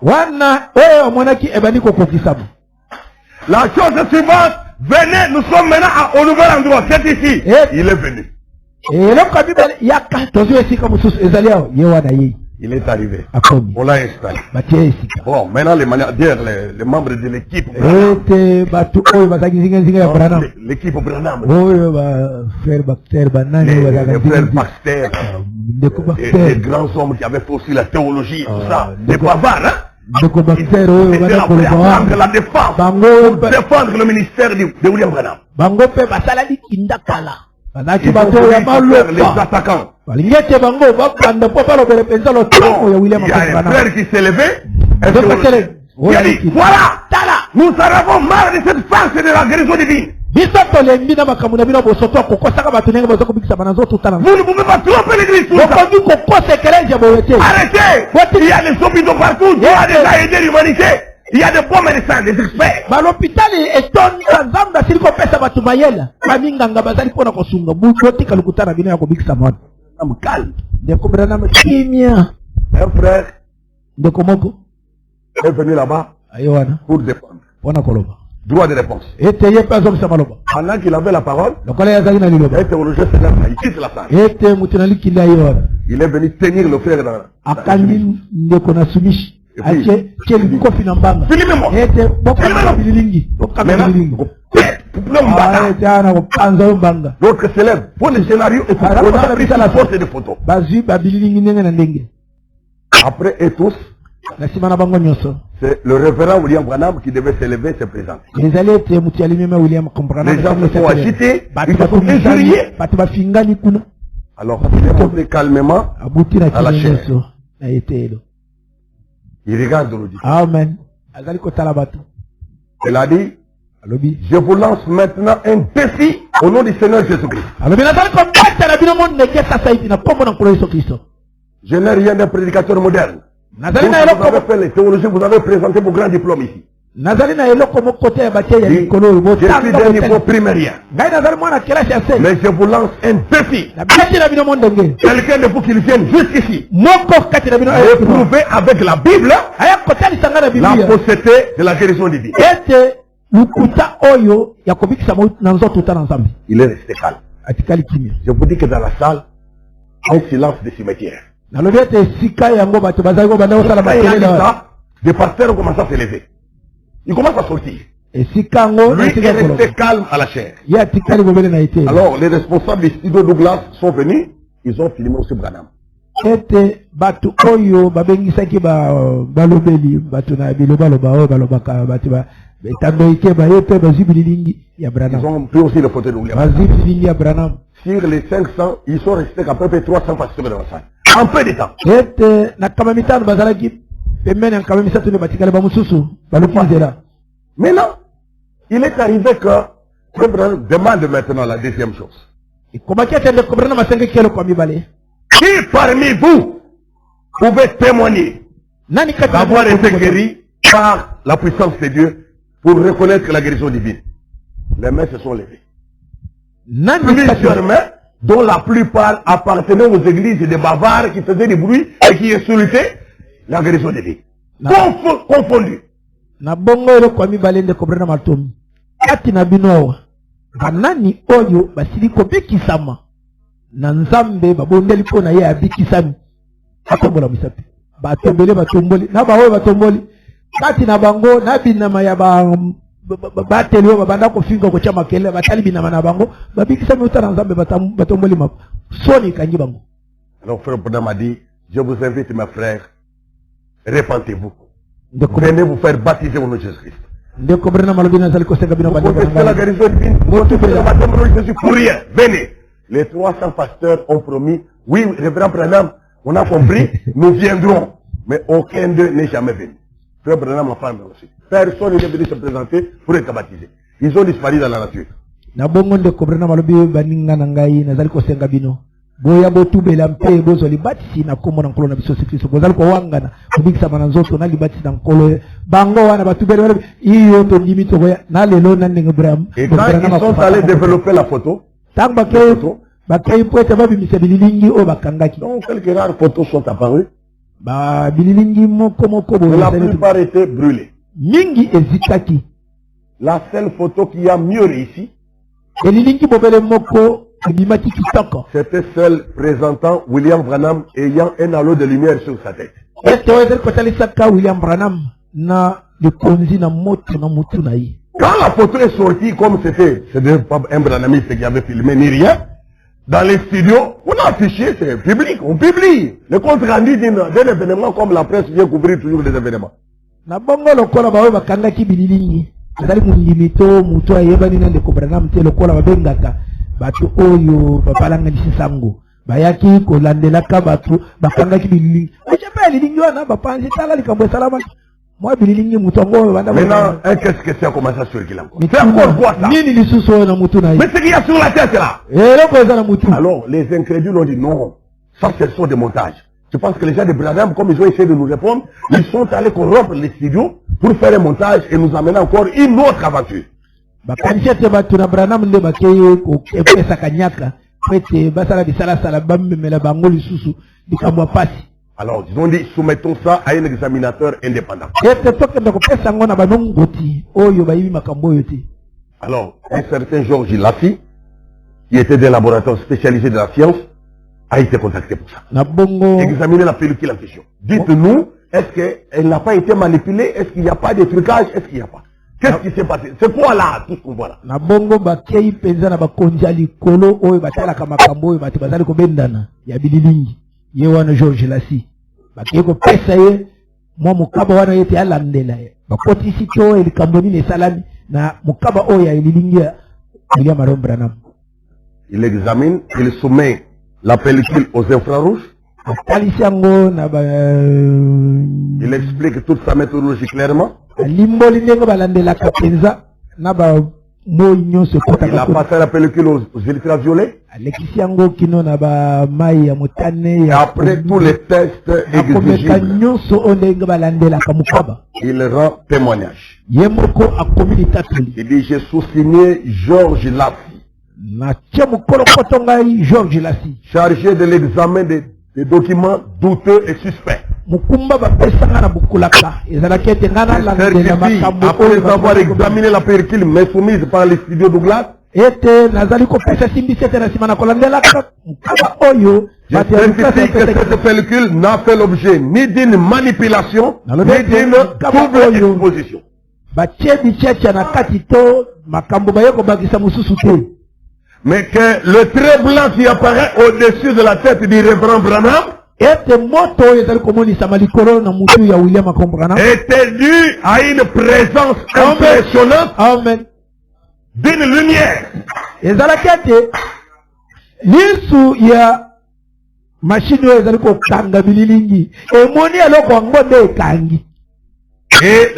La chose suivante, venez, nous sommes maintenant au nouvel endroit, c'est ici. Il est venu. Il est arrivé. On l'a installé. Bon, maintenant les membres de l'équipe. L'équipe Branham. Les frères Baxter. Les grands hommes qui avaient fait aussi la théologie, tout ça. Des bavards, hein? Défendre la défense. Défendre le ministère de William Branham. Les attaquants. Il y a un frère qui s'est levé. Il a dit, voilà, nous en avons marre de cette farce de la guérison divine. Vous ne pouvez pas tromper l'église. Arrêtez. Il y a des hôpitaux partout. Il y a déjà aidé l'humanité. Il y a de bons médecins, des experts. L'hôpital est calme. Un frère est venu là-bas pour défendre. Droit de réponse. Pendant qu'il avait la parole, un théologien s'est ici sur la salle. Il est venu tenir le frère dans la chemise. L'autre s'élève pour le scénario et pour la prise à la force de photos. Après et tous, c'est le révérend William Branham qui devait s'élever et se présenter. Les gens se sont agités, ils se sont injuriés. Alors, il est monté calmement à la chair. Il regarde le dit. Amen. Il a dit, je vous lance maintenant un défi au nom du Seigneur Jésus-Christ. Je n'ai rien d'un prédicateur moderne. Vous avez fait les théologies, vous avez présenté vos grands diplômes ici. Je suis d'un niveau primaire. Mais je vous lance un défi. Quelqu'un de vous qui vienne jusqu'ici. Prouver avec la Bible la fausseté de la guérison divine. Il est resté calme. Je vous dis que dans la salle, un silence de cimetière. Des pasteurs commencent à se lever. Il commence à sortir. Lui est resté calme à la chair. Alors les responsables du studio Douglas sont venus. Ils ont filmé aussi Branham. Ils ont pris aussi le photo de William. Sur les 500, ils sont restés qu'à peu près 300 pasteurs dans la salle. En peu de temps. Maintenant, il est arrivé que Branham demande maintenant la deuxième chose. Qui parmi vous pouvez témoigner d'avoir été guéri par la puissance de Dieu pour reconnaître la guérison divine? Les mains se sont levées. Plusieurs mains, dont la plupart appartenaient aux églises des bavards qui faisaient du bruit et qui insultaient la guérison divine. Confondu. Na bongo ero kwa mibalende kobrena matomi. Kati na binowa. Banani oyo basili kobikisama. Na nzambe babondeli po na ye abikisami. Atombola misapi. Batombele batomboli. Na bawe batomboli. Kati na bango na binama ya bateli oyo babanda kofinga ko chama kele batali binama na bango. Babikisami utana nzambe batomboli mapo. Soni kanyi bango. Alors frère Bodam m'a dit, je vous invite mes frères, répentez-vous. Venez vous faire baptiser au nom de Jésus-Christ. Vous connaissez la guérison divine. Pour rien. Venez. Les 300 pasteurs ont promis. Oui, révérend Branham, on a compris. Nous viendrons. Mais aucun d'eux n'est jamais venu. Frère Branham a parlé aussi. Personne n'est venu se présenter pour être baptisé. Ils ont disparu dans la nature. Boya botu belampe bozo libati na komo na nkolo na biso Kristo bozali ko wangana kubikisa mananzoto na libati na nkolo bango wana batu bele iyo to limito boya na lelo na ndenge Abraham. Et quand ils sont allés développer la photo, tamba ke bakay poeta babi misabililingi o bakangaki. Donc quelques rares photos sont apparues. Ba bililingi moko bo la plupart étaient brûlées. Mingi ezikaki. La seule photo qui a mieux réussi, elilingi bobele moko c'était celle présentant William Branham ayant un halo de lumière sur sa tête. William Branham na quand la photo est sortie, comme c'était pas un Branhamiste qui avait filmé ni rien, dans les studios, on a affiché, c'est public, on publie. Le compte rendu d'un événement comme la presse vient couvrir toujours des événements. Batu oyo bapalanga lisango bayaki kolandelaka batu bakangaki bililingi achepa lilingi wana bapanzi tala likambo salama moi bililingi mutongo banda. Maintenant qu'est-ce que c'est a commencé à circuler encore? C'est encore quoi ça? Nini lisuso na mutu na yi? Mais c'est qu'il y a sur la tête là. Alors les incrédules ont dit non, ça ce sont des montages. Je pense que les gens de Branham, comme ils ont essayé de nous répondre, ils sont allés corrompre les studios pour faire un montage et nous amener encore une autre aventure. Bakanjete batu na Branham nde bakeye ko epesa kanyaka kwete basala bisala sala bamemela bango lisusu likambo pasi. Alors ils ont dit soumettons ça à un examinateur indépendant. Ete toke ndako pesa ngona banongoti oyo bayibi makambo yote. Alors un certain Georges Lassie qui était des laboratoires spécialisés de la science a été contacté pour ça. Na bongo examiner la pellicule en question. Dites-nous, est-ce qu'elle n'a pas été manipulée? Est-ce qu'il n'y a pas de trucage? Est-ce qu'il n'y a pas? Qu'est-ce qui s'est passé? C'est quoi là, tout ce qu'on voit là? Na bongo bakei penza na bakonja likolo oyo batala kama makambo oyo bati bazali ko bendana ya bililingi ye wana Georges Lassie bakei ko pesa ye mwa mukaba wana yete alandela ye bakoti sito elikambo ni salami na mukaba oyo ya bililingi ya William Branham. Il examine, il soumet la pellicule aux infrarouges. Il explique toute sa méthodologie clairement. Il a passé la pellicule aux ultraviolets. Et après tous les tests exigés, il rend témoignage. Il dit, j'ai sous-signé Georges Lassie, chargé de l'examen des documents douteux et suspects. Après avoir examiné la pellicule mais soumise par les studios Douglas, je certifie que cette pellicule n'a fait l'objet ni d'une manipulation, ni d'une double exposition. Mais que le trait blanc qui apparaît au-dessus de la tête du révérend Branham était dû à une présence impressionnante d'une lumière. Et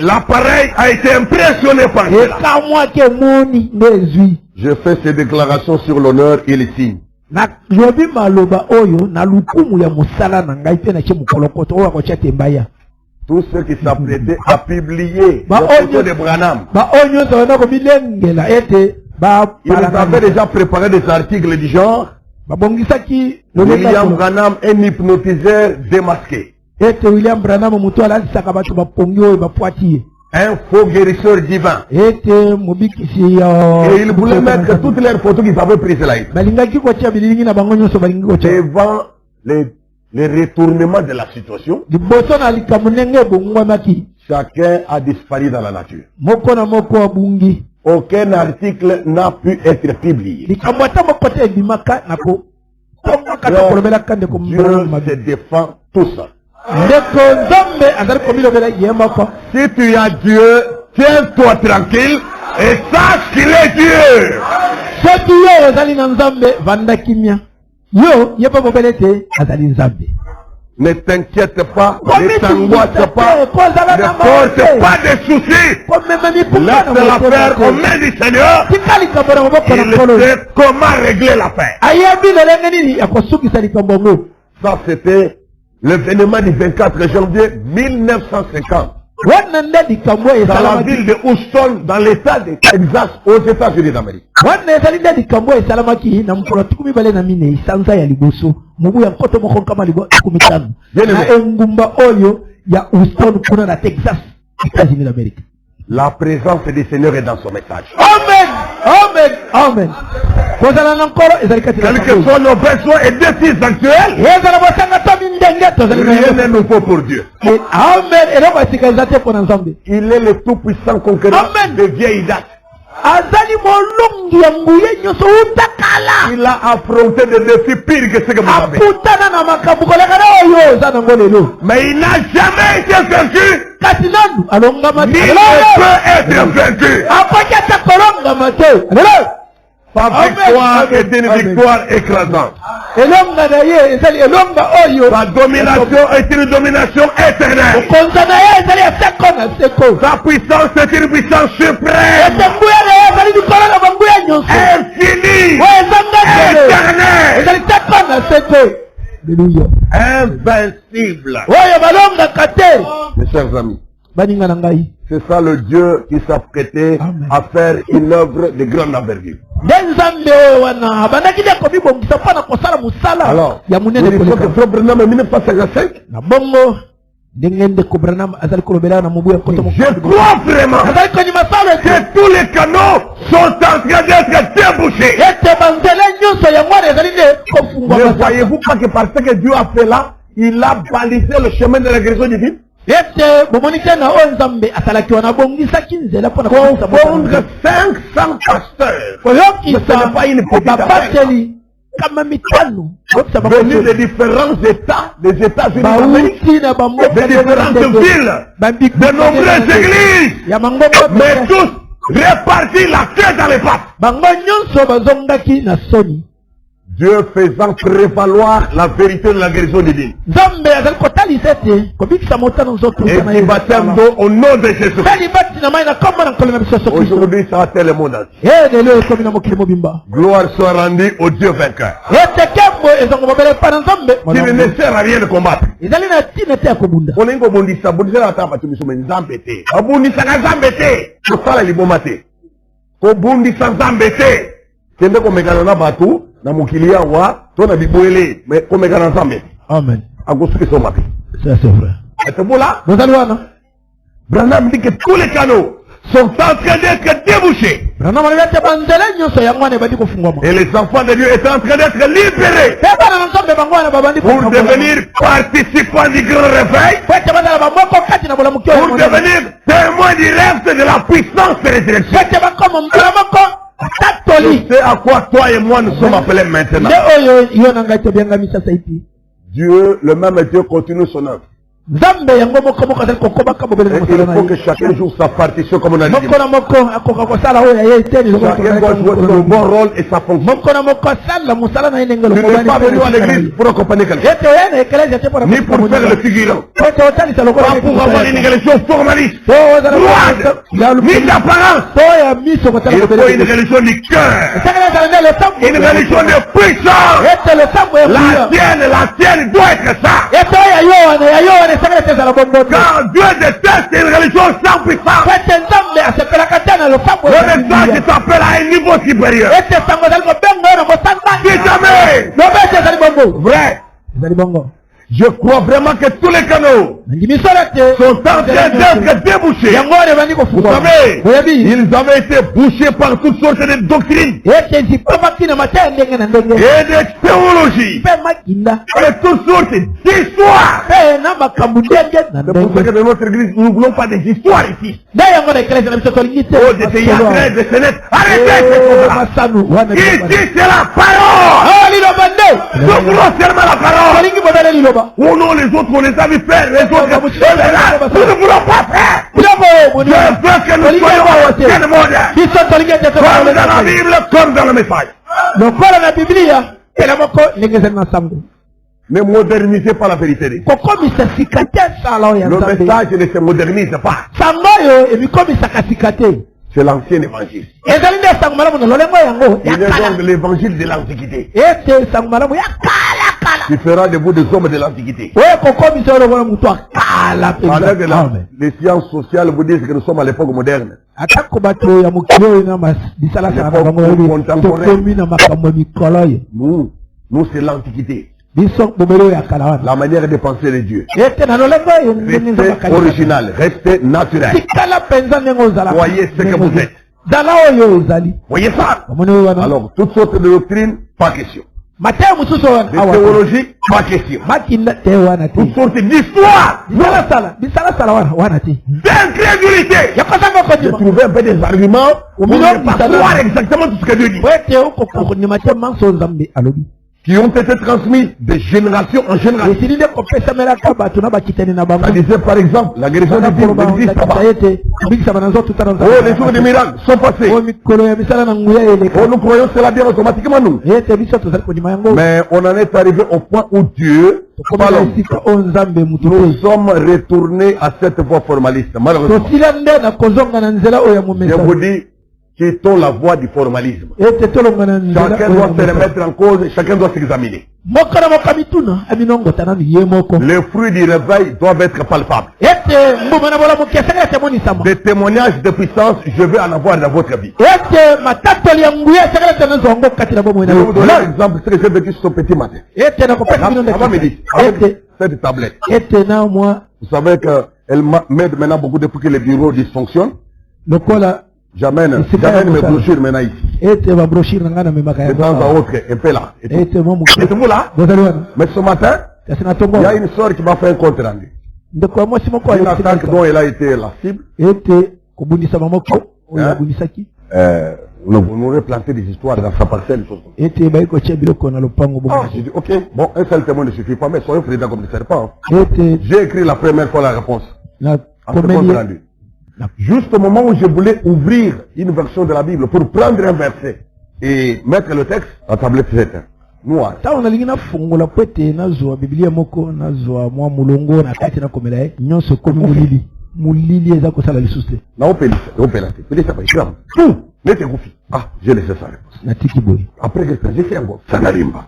l'appareil a été impressionné par cela. Je fais ces déclarations sur l'honneur et les signes. Tous ceux qui s'apprêtaient à publier les photos de Branham, ils avaient déjà préparé des articles du genre William Branham, un hypnotiseur démasqué. Un faux guérisseur divin. Et ils voulaient mettre toutes leurs photos qu'ils avaient prises là. Devant les retournements de la situation, chacun a disparu dans la nature. Aucun article n'a pu être publié. Dieu se défend tout ça. Si tu as Dieu, tiens-toi tranquille et sache qu'il est Dieu. Ne t'inquiète pas, ne t'angoisse pas, ne porte pas de soucis. Laisse l'affaire aux mains du Seigneur. Il sait comment régler l'affaire. Ça, c'était l'événement du 24 janvier 1950. Dans la ville de Houston, dans l'état de Texas, aux États-Unis d'Amérique. La présence du Seigneur est dans son message. Amen. Amen. Amen. Quels que soient nos besoins et défis actuels, rien n'est nouveau pour Dieu. Il est le tout-puissant conquérant de vieille date. Il a affronté des défis pires que ce que vous avez. Mais il n'a jamais été vaincu. Ni ne peut être vaincu. Sa victoire est une victoire écrasante. Sa domination est une domination éternelle. Sa puissance est une puissance suprême. Infinie. Éternelle. Invincible. Mes chers amis, c'est ça le Dieu qui s'apprêtait à faire une œuvre de grande envergure. Alors, il faut que Frère Branham en 1955, je crois vraiment que tous les canaux sont en train d'être débouchés. Ne voyez-vous pas que parce que Dieu a fait là, il a balisé le chemin de la guérison divine? Confondre 500 pasteurs, ce n'est pas une petite affaire. Venus de différents États, des États-Unis d'Amérique, de différentes villes, de nombreuses églises, mais tous répartis la tête dans les pattes. Dieu faisant prévaloir la vérité de la guérison divine. Et qui baptême au nom de Jésus. Aujourd'hui, ça a tel le monde entier. Gloire soit rendue au Dieu vainqueur. Qui ne sert à rien de combattre. On est bondissa, bondissa la table, tu me soumets zambete. Bondissa na zambete. Pour ça, les bombatés. Ko bondissa zambete. Kende ko megana na batu. Na mukilia wa tona biboele mais comme grand ensemble. Amen. Agosto qui sont matés. Ça c'est vrai. Et c'est bon là. Branham dit que tous les canaux sont en train d'être débouchés. Et les enfants de Dieu sont en train d'être libérés pour devenir participants du grand réveil, pour devenir témoins directs de la puissance de résurrection. C'est à quoi toi et moi nous sommes appelés maintenant. Dieu, le même Dieu, continue son œuvre. Il faut que chacun joue sa partition comme on a dit. Chacun doit jouer son bon rôle et sa fonction. Tu n'es pas venu à l'église pour accompagner quelqu'un, ni pour faire le figurant, pas pour avoir une religion formaliste, froide, ni d'apparence. Il faut une religion du cœur, une religion de puissance. La tienne doit être ça. Car Dieu déteste une religion sans puissance. Le message s'appelle à un niveau supérieur. Vrai. Je crois vraiment que tous les canaux sont en train d'être débouchés. Vous savez, ils avaient été bouchés par toutes sortes de doctrines et de théologies et toutes sortes d'histoires. C'est pour ça que dans notre église, nous ne voulons pas des histoires ici. Oh, des théâtres, des scénettes. Arrêtez ces choses-là. Ici, c'est la parole. Nous voulons seulement la parole. Oh non, les autres, on les a vu faire. Les autres, nous ne voulons pas faire. Je veux que nous soyons quel modèle. Comme dans la Bible, comme dans le message. Ne modernisez pas la vérité. Le message ne se modernise pas. C'est l'ancien évangile. Il est donc l'évangile de l'Antiquité. Tu feras de vous des hommes de l'Antiquité. Les sciences sociales vous disent que nous sommes à l'époque moderne. Nous c'est l'Antiquité. La manière de penser de Dieu. Restez original, restez naturel. Voyez ce que vous êtes. Voyez ça. Alors, toutes sortes de doctrines, pas question. De théologie, pas question. Toutes sortes d'histoires. D'incrédulité. J'ai trouvé un peu des arguments pour ne pas croire exactement tout ce que Dieu dit, qui ont été transmis de génération en génération. Ça disait par exemple, la guérison du Dieu n'existe pas. Oh, les jours des miracles sont passés. Oh, nous croyons cela bien automatiquement nous. Mais on en est arrivé au point où Dieu, nous sommes retournés à cette voie formaliste. Malheureusement. Je vous dis, quittons la voie du formalisme. Chacun doit se remettre en cause, chacun doit s'examiner. Les fruits du réveil doivent être palpables. Des témoignages de puissance, je veux en avoir dans votre vie. Je vais vous donner un exemple, ce que j'ai vécu ce petit matin. Avant midi, avec cette tablette. Vous savez qu'elle m'aide maintenant beaucoup depuis que les bureaux dysfonctionnent. J'amène mes brochures maintenant ici. De temps à autre, un peu là. Êtes-vous là? Mais ce matin, il y a une soeur qui m'a fait un compte rendu. Une attaque dont elle a été la cible. Vous nous replanter des histoires dans sa parcelle. J'ai dit, ok, bon, un seul témoin ne suffit pas, mais soyons prudents comme des serpents. J'ai écrit la première fois la réponse à ce compte rendu. Juste au moment où je voulais ouvrir une version de la Bible pour prendre un verset et mettre le texte, la tablette s'est éteinte. Noir. Ah, j'ai laissé sa réponse. Après que j'ai fait un go, ça n'allume pas.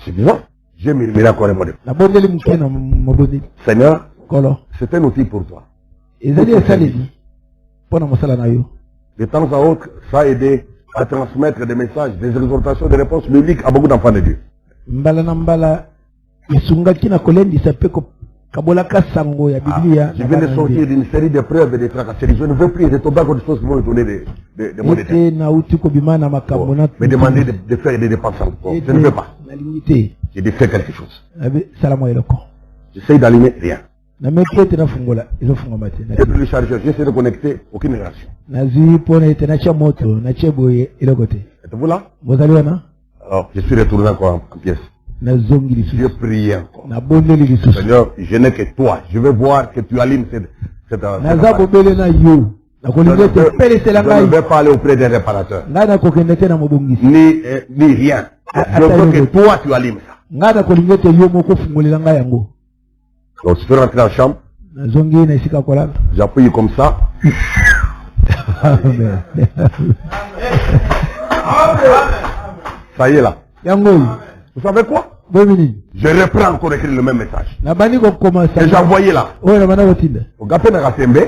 C'est bizarre. J'ai murmuré encore un mot. Seigneur, c'est un outil pour toi. De temps à autre, ça a aidé à transmettre des messages, des exhortations, des réponses bibliques à beaucoup d'enfants de Dieu. Je viens de sortir d'une série de preuves et de tracasseries. Je ne veux plus retomber encore des choses qui vont me donner des mots de tête. Me demander de faire des dépenses encore. Je ne veux pas. J'ai de faire quelque chose. J'essaie d'allumer rien. Et puis le chargeur, j'essaie de connecter aucune réaction. Êtes-vous là? Alors, je suis retourné encore en pièce. Je prie encore. Seigneur, je n'ai que toi. Je veux voir que tu allumes cette je ne vais pas aller auprès des réparateurs. Ni rien. Je veux que toi tu allumes ça. Donc je peux rentrer dans la chambre. J'appuie comme ça. Ça y est là. Vous savez quoi? Je reprends encore écrire le même message. Et j'ai envoyé là. Ogapé na kasembe,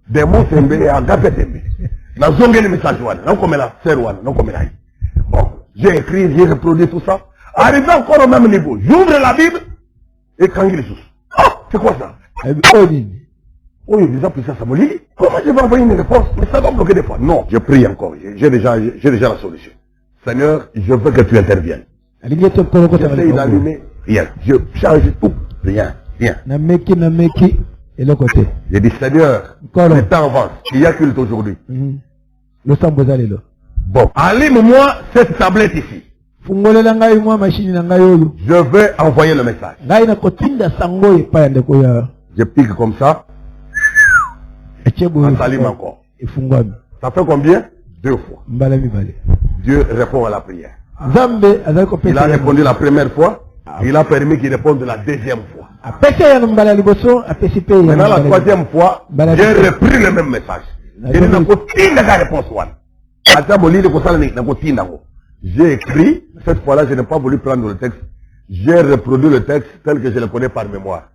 démon sembe, agapé sembe. Na zonge le message wana, non comme la sœur wana, non comme la. Bon, j'ai écrit, j'ai reproduit tout ça. Arrivé encore au même niveau, j'ouvre la Bible et quand il est sous. Ah, c'est quoi ça? Oh, il y a déjà pris ça, Samoli. Comment je vais envoyer une réponse? Mais ça va bloquer des fois. Non, je prie encore. J'ai déjà la solution. Seigneur, je veux que tu interviennes. J'essaie d'allumer. Rien. Je change tout. Rien. J'ai dit, Seigneur, le temps avance. Il y a culte aujourd'hui. Bon, allume-moi cette tablette ici. Je vais envoyer le message. Je pique comme ça. Ça s'allume encore. Ça fait combien? 2 fois. Dieu répond à la prière. Il a répondu la première fois. Il a permis qu'il réponde la deuxième fois. Maintenant la troisième fois, j'ai repris le même message. J'ai écrit, cette fois-là je n'ai pas voulu prendre le texte. J'ai reproduit le texte tel que je le connais par mémoire.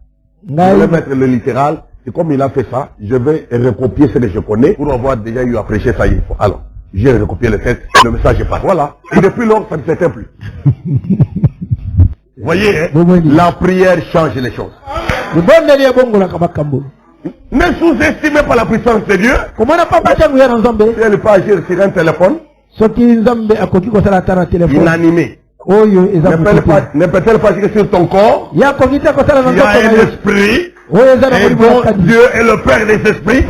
Je vais mettre le littéral. Et comme il a fait ça, je vais recopier ce que je connais pour avoir déjà eu à prêcher ça une fois. Alors, j'ai recopié le texte, le message est parti. Voilà. Et depuis lors, ça ne s'éteint plus. Vous voyez, hein? La prière change les choses. Ne sous-estimez pas la puissance de Dieu. Si elle peut agir sur un téléphone, inanimé. Ne peut-elle pas agir sur ton corps? Il y a un esprit. Et bon, Dieu est le Père des esprits.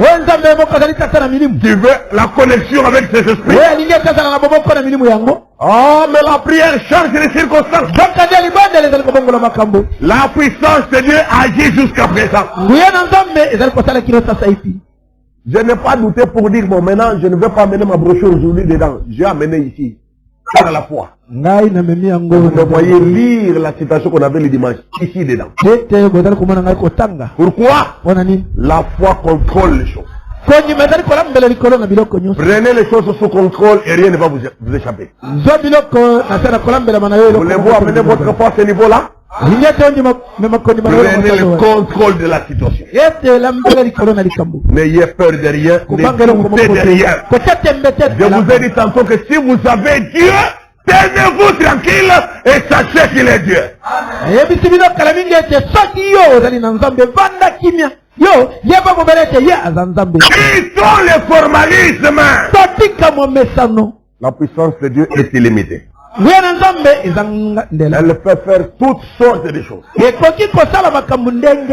Tu veux la connexion avec ces esprits? Oh, mais la prière change les circonstances. La puissance de Dieu agit jusqu'à présent. Je n'ai pas douté pour dire, bon, maintenant, je ne vais pas amener ma brochure aujourd'hui dedans. J'ai amené ici. Par la foi. Vous voyez lire la citation qu'on avait le dimanche. Ici dedans. Pourquoi? La foi contrôle les choses. Prenez les choses sous contrôle et rien ne va vous échapper. Vous voulez vous amener votre foi à ce niveau-là? Prenez le contrôle de la situation. N'ayez peur de rien, n'écoutez de rien. Je vous ai dit tantôt que si vous avez Dieu, tenez-vous tranquille et sachez qu'il est Dieu. Quittons les formalismes. La puissance de Dieu est illimitée. Elle peut faire toutes sortes de choses.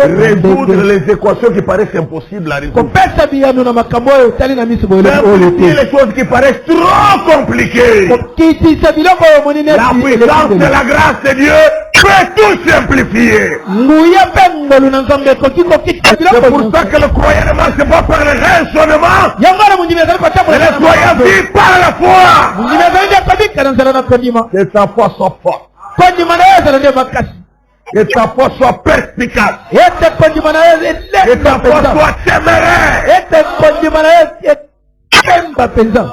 Résoudre les équations qui paraissent impossibles à résoudre. Simplifier les choses qui paraissent trop compliquées. La puissance de la grâce de Dieu peut tout simplifier. C'est pour ça que le croyant ne marche pas par le raisonnement. Mais le croyant vit par la foi. Que ta foi soit forte. Que ta foi soit perspicace. Que ta foi soit téméraire.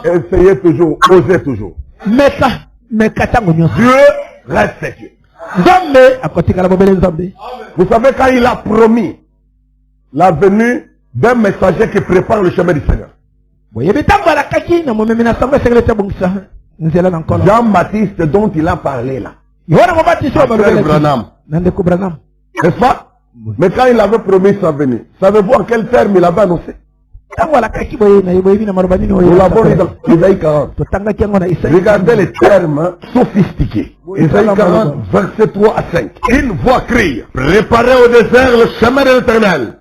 Essayez toujours, osez toujours. Dieu reste Dieu. Vous savez, quand il a promis la venue d'un messager qui prépare le chemin du Seigneur. Jean-Baptiste dont il a parlé là. N'est-ce pas? Mais quand il avait promis sa venue, savez-vous en quel terme il avait annoncé? Nous l'avons vu dans Isaïe 40. Regardez les termes sophistiqués. Isaïe 40, verset 3 à 5. Une voix crie, préparez au désert le chemin de l'Éternel.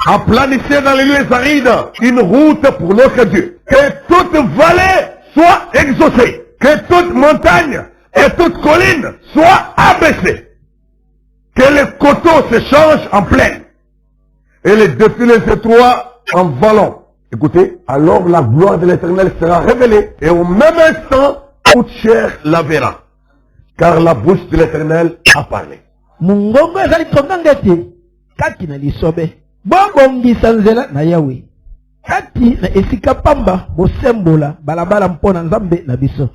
Aplanissez dans les lieux arides une route pour notre Dieu. Que toute vallée soit exaucée. Que toute montagne et toute colline soit abaissée. Que les coteaux se changent en plaine et les défilés s'étroient en vallons. Écoutez, alors la gloire de l'Éternel sera révélée et au même instant, toute chair la verra. Car la bouche de l'Éternel a parlé. Mungongo ezali tongangete kati na lisobe bobongisa nzela na Yahweh kati na esika pamba bosembola balabala mpona Nzambe na biso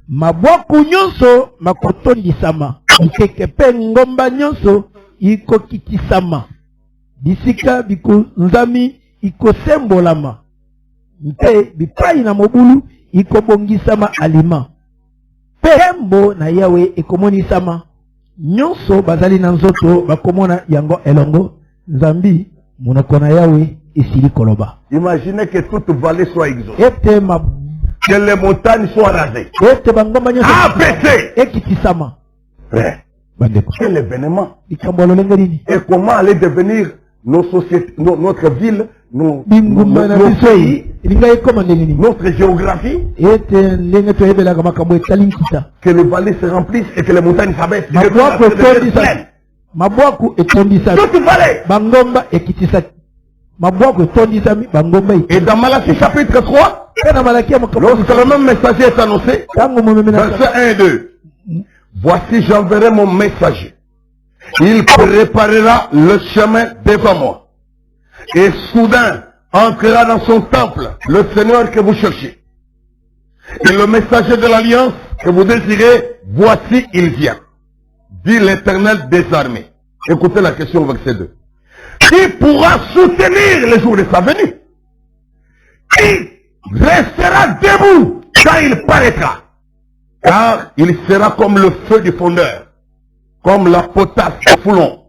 mabwaku nyonso makotondisama ikeke pe ngomba nyonso ikokitisama bisika bikunzami ikosembolama mpe bipai na mobulu ikobongisama alima pembo na Yahweh ekomonisama nyonso bazali na nzoto bakomona yango elongo Nzambi monoko na Yahweh esili koloba. Imaginez que toute vallée soit exaucée. Que les montagnes soient rasées. Abaissées. Ekitisama. Frère. Quel événement. Et comment allait devenir nos sociétés, notre ville, nos pays, notre géographie. Que les vallées se remplissent et que les montagnes s'abaissent. Toute vallée. Et dans Malachie chapitre 3, lorsque le même messager est annoncé, verset 1 et 2, voici j'enverrai mon messager. Il préparera le chemin devant moi. Et soudain entrera dans son temple le Seigneur que vous cherchez. Et le messager de l'alliance que vous désirez, voici il vient. Dit l'Éternel des armées. Écoutez la question verset 2. Qui pourra soutenir le jour de sa venue? Qui restera debout quand il paraîtra? Car il sera comme le feu du fondeur, comme la potasse au foulon.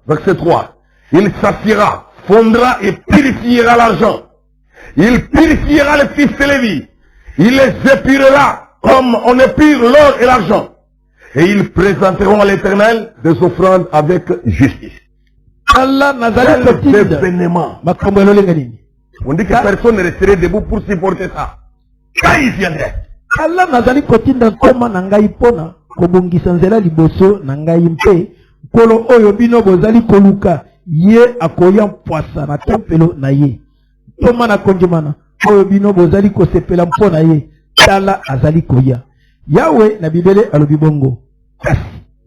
Verset 3. Il s'assiera, fondra et purifiera l'argent. Il purifiera les fils de Lévi. Il les épurera comme on épure l'or et l'argent. Et ils présenteront à l'Éternel des offrandes avec justice. Quel événement. On dit que personne ne resterait debout pour supporter ça. Quand il viendrait. Allah nazali kotinda koma na ngai pona kobongisa nzela liboso na ngai mpe kolo oyo bino bozali koluka ye akoya mpwasa na tempelo na ye toma na konjimana oyo bino bozali kosepela mpona ye tala azali koya Yahweh na bibele alobi bongo kasi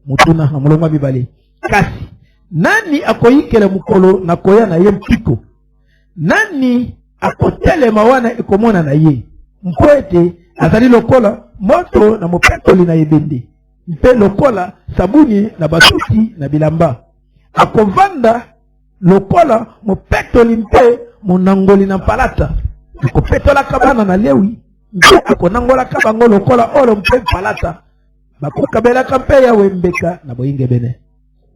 mutuna na molongo bibale kasi nani akoyikela mukolo na koya na ye mpiko nani akotelema wana ekomona na ye mpoete azali lokola moto na mopetoli na ebende mpe lokola sabuni na basuti na bilamba akovanda lokola mopetoli mpe monangoli na palata akopetolaka bana na Lewi mpe akonangolaka bango lokola olo mpe palata bakokabelaka mpe Yahweh mbeka na boyinge bene.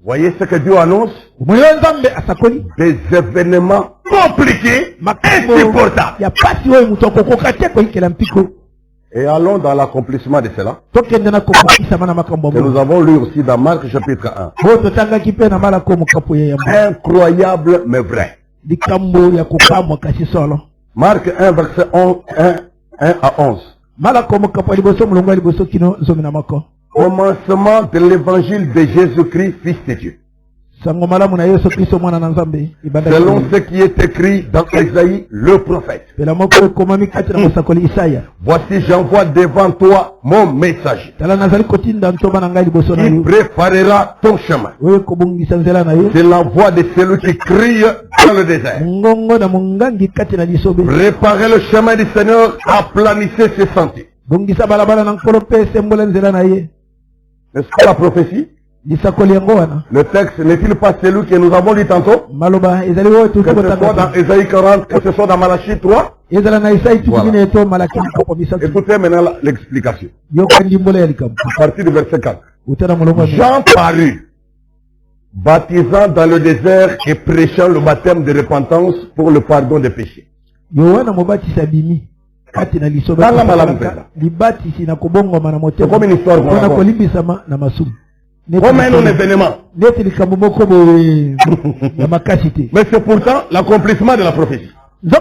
Voyez ce que Dieu annonce? Des événements compliqués, insupportables. Et allons dans l'accomplissement de cela. Que nous avons lu aussi dans Marc chapitre 1. Incroyable mais vrai. Marc 1 verset 1 à 11. Commencement de l'évangile de Jésus-Christ, Fils de Dieu. Selon ce qui est écrit dans Isaïe, le prophète. Voici j'envoie devant toi mon messager. Qui préparera ton chemin. C'est la voix de celui qui crie dans le désert. Préparez le chemin du Seigneur, aplanissez ses sentiers. N'est-ce pas la prophétie? Le texte n'est-il pas celui que nous avons lu tantôt? Que ce soit dans Isaïe 40, que ce soit dans Malachie 3. Voilà. Écoutez maintenant l'explication. À partir du verset 4. Jean parut, baptisant dans le désert et prêchant le baptême de repentance pour le pardon des péchés. C'est comme une histoire qu'on raconte. Comme un événement. Mais c'est pourtant l'accomplissement de la prophétie. Il a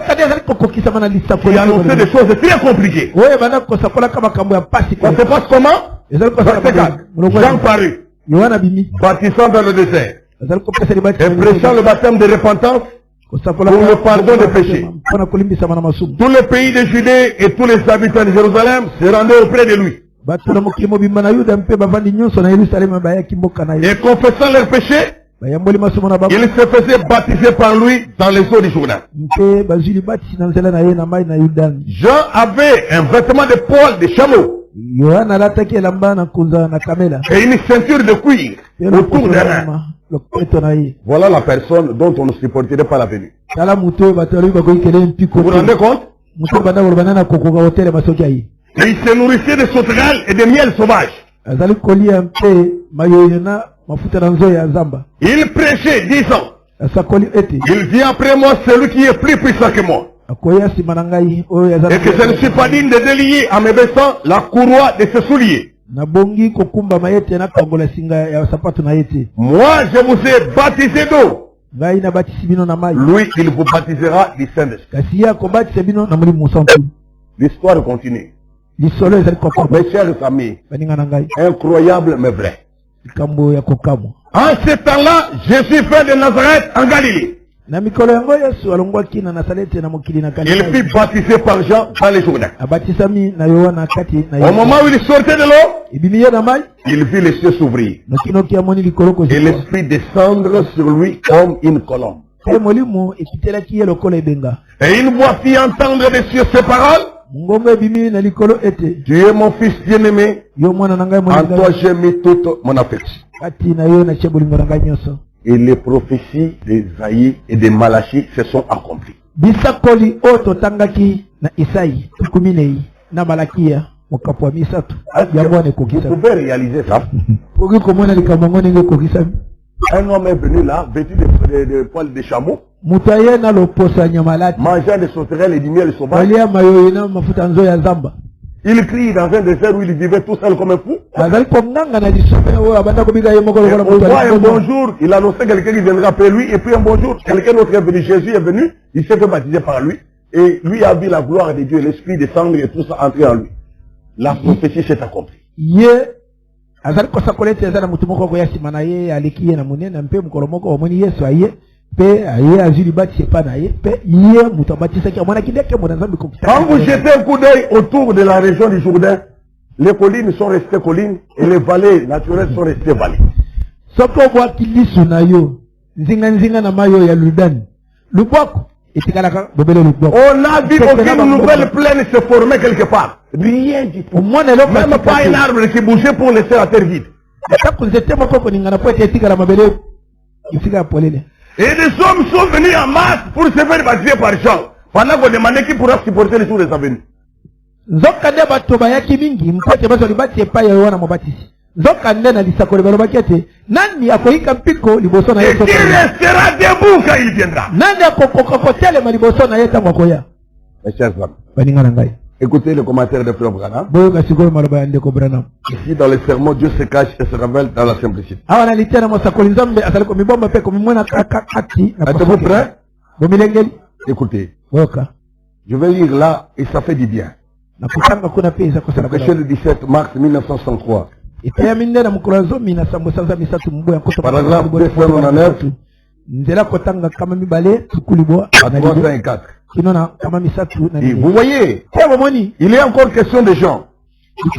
annoncé des choses très compliquées. Ça se passe comment? Jean parut, baptisant dans le désert, et prêchant le baptême de repentance pour le pardon des péchés. Tout le pays de Judée et tous les habitants de Jérusalem se rendaient auprès de lui. Et confessant leurs péchés, ils se faisaient baptiser par lui dans les eaux du Jourdain. Jean avait un vêtement de poil de chameau et une ceinture de cuir autour des reins. Voilà la personne dont on ne supporterait pas la venue. Vous vous rendez compte? Et il se nourrissait de sauterelles et de miel sauvage. Il prêchait, disant, il vient après moi celui qui est plus puissant que moi. Et que je ne suis pas digne de délier en me baissant la courroie de ses souliers. Moi, je vous ai baptisé d'eau. Lui, il vous baptisera du Saint-Esprit. L'histoire continue. Mes chers amis, incroyable mais vrai. En ce temps-là, Jésus fait de Nazareth en Galilée. Il fut baptisé par Jean dans les Jourdain. Au moment où il sortait de l'eau, il vit les cieux s'ouvrir et l'Esprit descendre sur lui comme une colombe. Et une voix fit entendre des cieux ces paroles. Tu es mon fils bien-aimé, en toi j'ai mis toute mon affection. Et les prophéties d'Esaïe et de Malachi se sont accomplies. Vous pouvez réaliser ça? Un homme est venu là, vêtu de poils de chameau, mangeant des sauterelles et du miel sauvage. Il crie dans un désert où il vivait tout seul comme un fou. On voit un bonjour, il annonçait quelqu'un qui viendra après lui, et puis un bonjour, quelqu'un d'autre est venu, Jésus est venu, il s'est fait baptiser par lui, et lui a vu la gloire de Dieu, l'Esprit descendre et tout ça entrer en lui. La prophétie s'est accomplie. Quand vous jetez un coup d'œil autour de la région du Jourdain, les collines sont restées collines et les vallées naturelles sont restées vallées. On a vu aucune nouvelle plaine se former quelque part. Rien du tout. Même pas un arbre qui bougeait pour laisser la terre vide. Et des hommes sont venus en masse pour se faire baptiser par Jean. Pendant qu'on demandait qui pourra supporter les jours des avenues. Et qui restera debout quand il viendra. Mes chers amis, écoutez le commentaire de Frère Branham. Ici dans les sermons, Dieu se cache et se révèle dans la simplicité. Êtes-vous prêts? Écoutez. Je vais lire là et ça fait du bien. C'est prêché le 17 mars 1963. Paragraphe 299. À 304. Et vous voyez, il est encore question de Jean. Où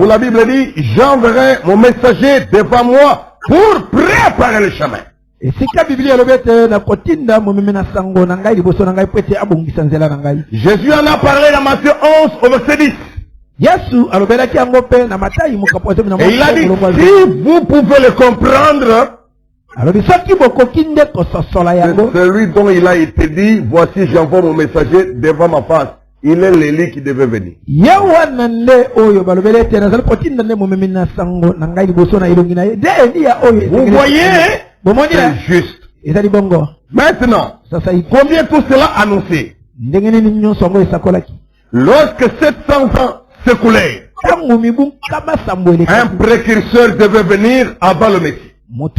la Bible dit, j'enverrai mon messager devant moi pour préparer le chemin. Jésus en a parlé dans Matthieu 11 au verset 10. Et il a dit, si vous pouvez le comprendre, c'est celui dont il a été dit, voici j'envoie mon messager devant ma face. Il est l'Élie qui devait venir. Vous voyez, c'est juste. Maintenant, combien tout cela annoncé? Lorsque 700 ans s'écoulaient, un précurseur devait venir avant le Messie. Mais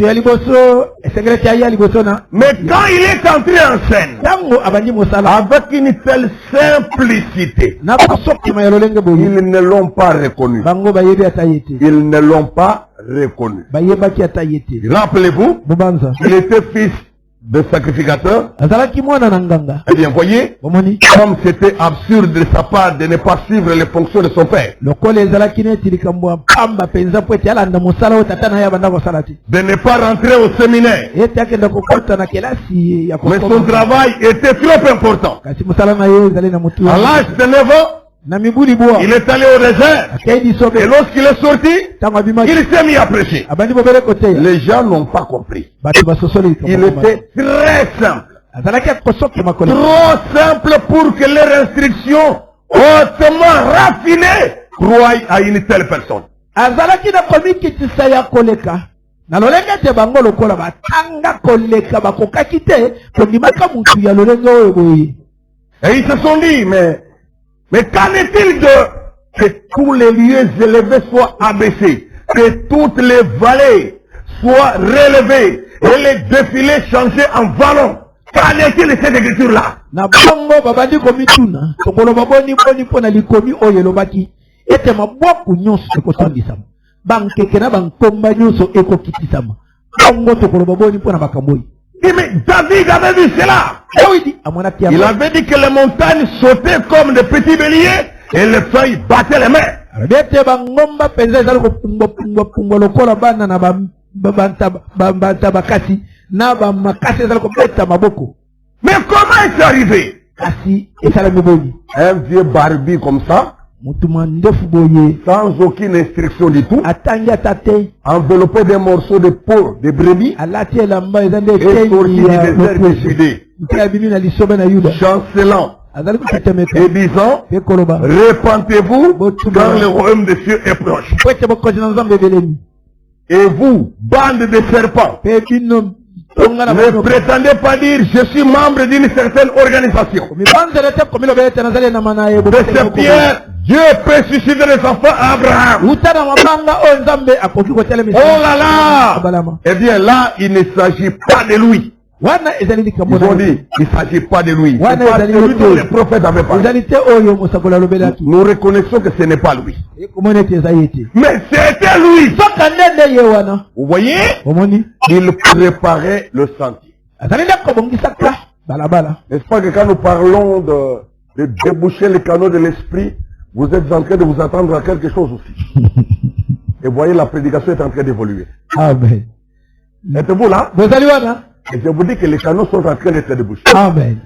quand il est entré en scène, avec une telle simplicité, ils ne l'ont pas reconnu. Ils ne l'ont pas reconnu. Rappelez-vous, il était fils de sacrificateur. Eh bien, voyez, comme c'était absurde de sa part de ne pas suivre les fonctions de son père, de ne pas rentrer au séminaire. Mais son travail était trop important. À l'âge de 9 ans, il est allé au désert. Et lorsqu'il est sorti, il s'est mis à prêcher. Les gens n'ont pas compris. Il était très simple. Trop simple pour que les restrictions hautement raffinées croient à une telle personne. Et ils se sont dit, mais qu'en est-il de que tous les lieux élevés soient abaissés, que toutes les vallées soient relevées et les défilés changés en vallons? Qu'en est-il de cette écriture-là? Mais David avait vu cela. Il avait dit que les montagnes sautaient comme des petits béliers et les feuilles battaient les mains. Mais comment est-ce arrivé? Un vieux barbu comme ça, sans aucune instruction du tout, enveloppé des morceaux de peau de brebis, et sorti du désert de Judée, chancelant et disant, répentez-vous quand le royaume des cieux est proche. Et vous, bande de serpents, ne prétendez pas dire je suis membre d'une certaine organisation. De ces pierres, Dieu peut susciter les enfants à Abraham. Oh là là! Eh bien là, il ne s'agit pas de lui. Ils ont dit, il ne s'agit pas de lui. C'est pas celui dont les prophètes avaient parlé. Nous reconnaissons que ce n'est pas lui. Mais c'était lui. Vous voyez? Il préparait le sentier. N'est-ce pas que quand nous parlons de déboucher les canaux de l'esprit, vous êtes en train de vous attendre à quelque chose aussi. Et voyez, la prédication est en train d'évoluer. Amen. Êtes-vous là? Et je vous dis que les canaux sont en train d'être débouchés. Amen.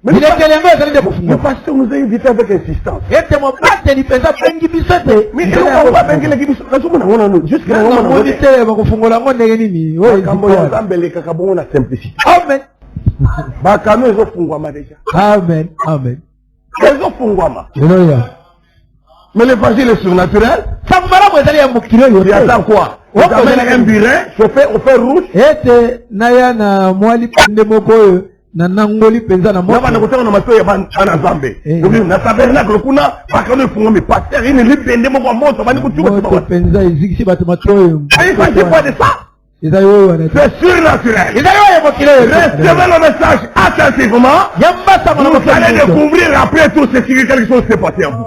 Mais le pasteur nous a invités avec insistance. Mais Amen. Amen. Mais l'évangile est surnaturel. Tu attends quoi? On amène un burin, on fait rouge. Nanangoli penza na moto. Nakutana na mato ya bana Nzambe. Na tabernacle kuna bakano fungo mi pasteur ini lipende mo kwa moto bani kuchuka kwa penza izikisi batu mato. C'est pas de ça. C'est surnaturel. Recevez le message attentivement. Vous allez découvrir après tout ce qui quelque chose s'est passé en vous.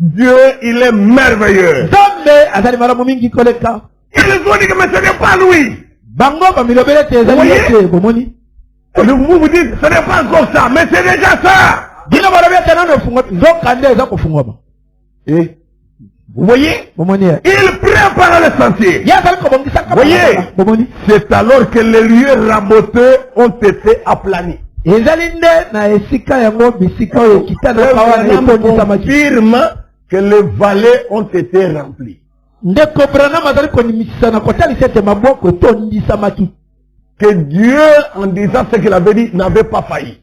Dieu, il est merveilleux. Ils ont dit que mais ce n'est pas lui. Vous vous dites, ce n'est pas encore ça, mais c'est déjà ça. Et vous voyez, il prépare le sentier. Vous voyez, c'est alors que les lieux raboteux ont été aplanis. Confirme que les vallées ont été remplies. Que Dieu, en disant ce qu'il avait dit, n'avait pas failli.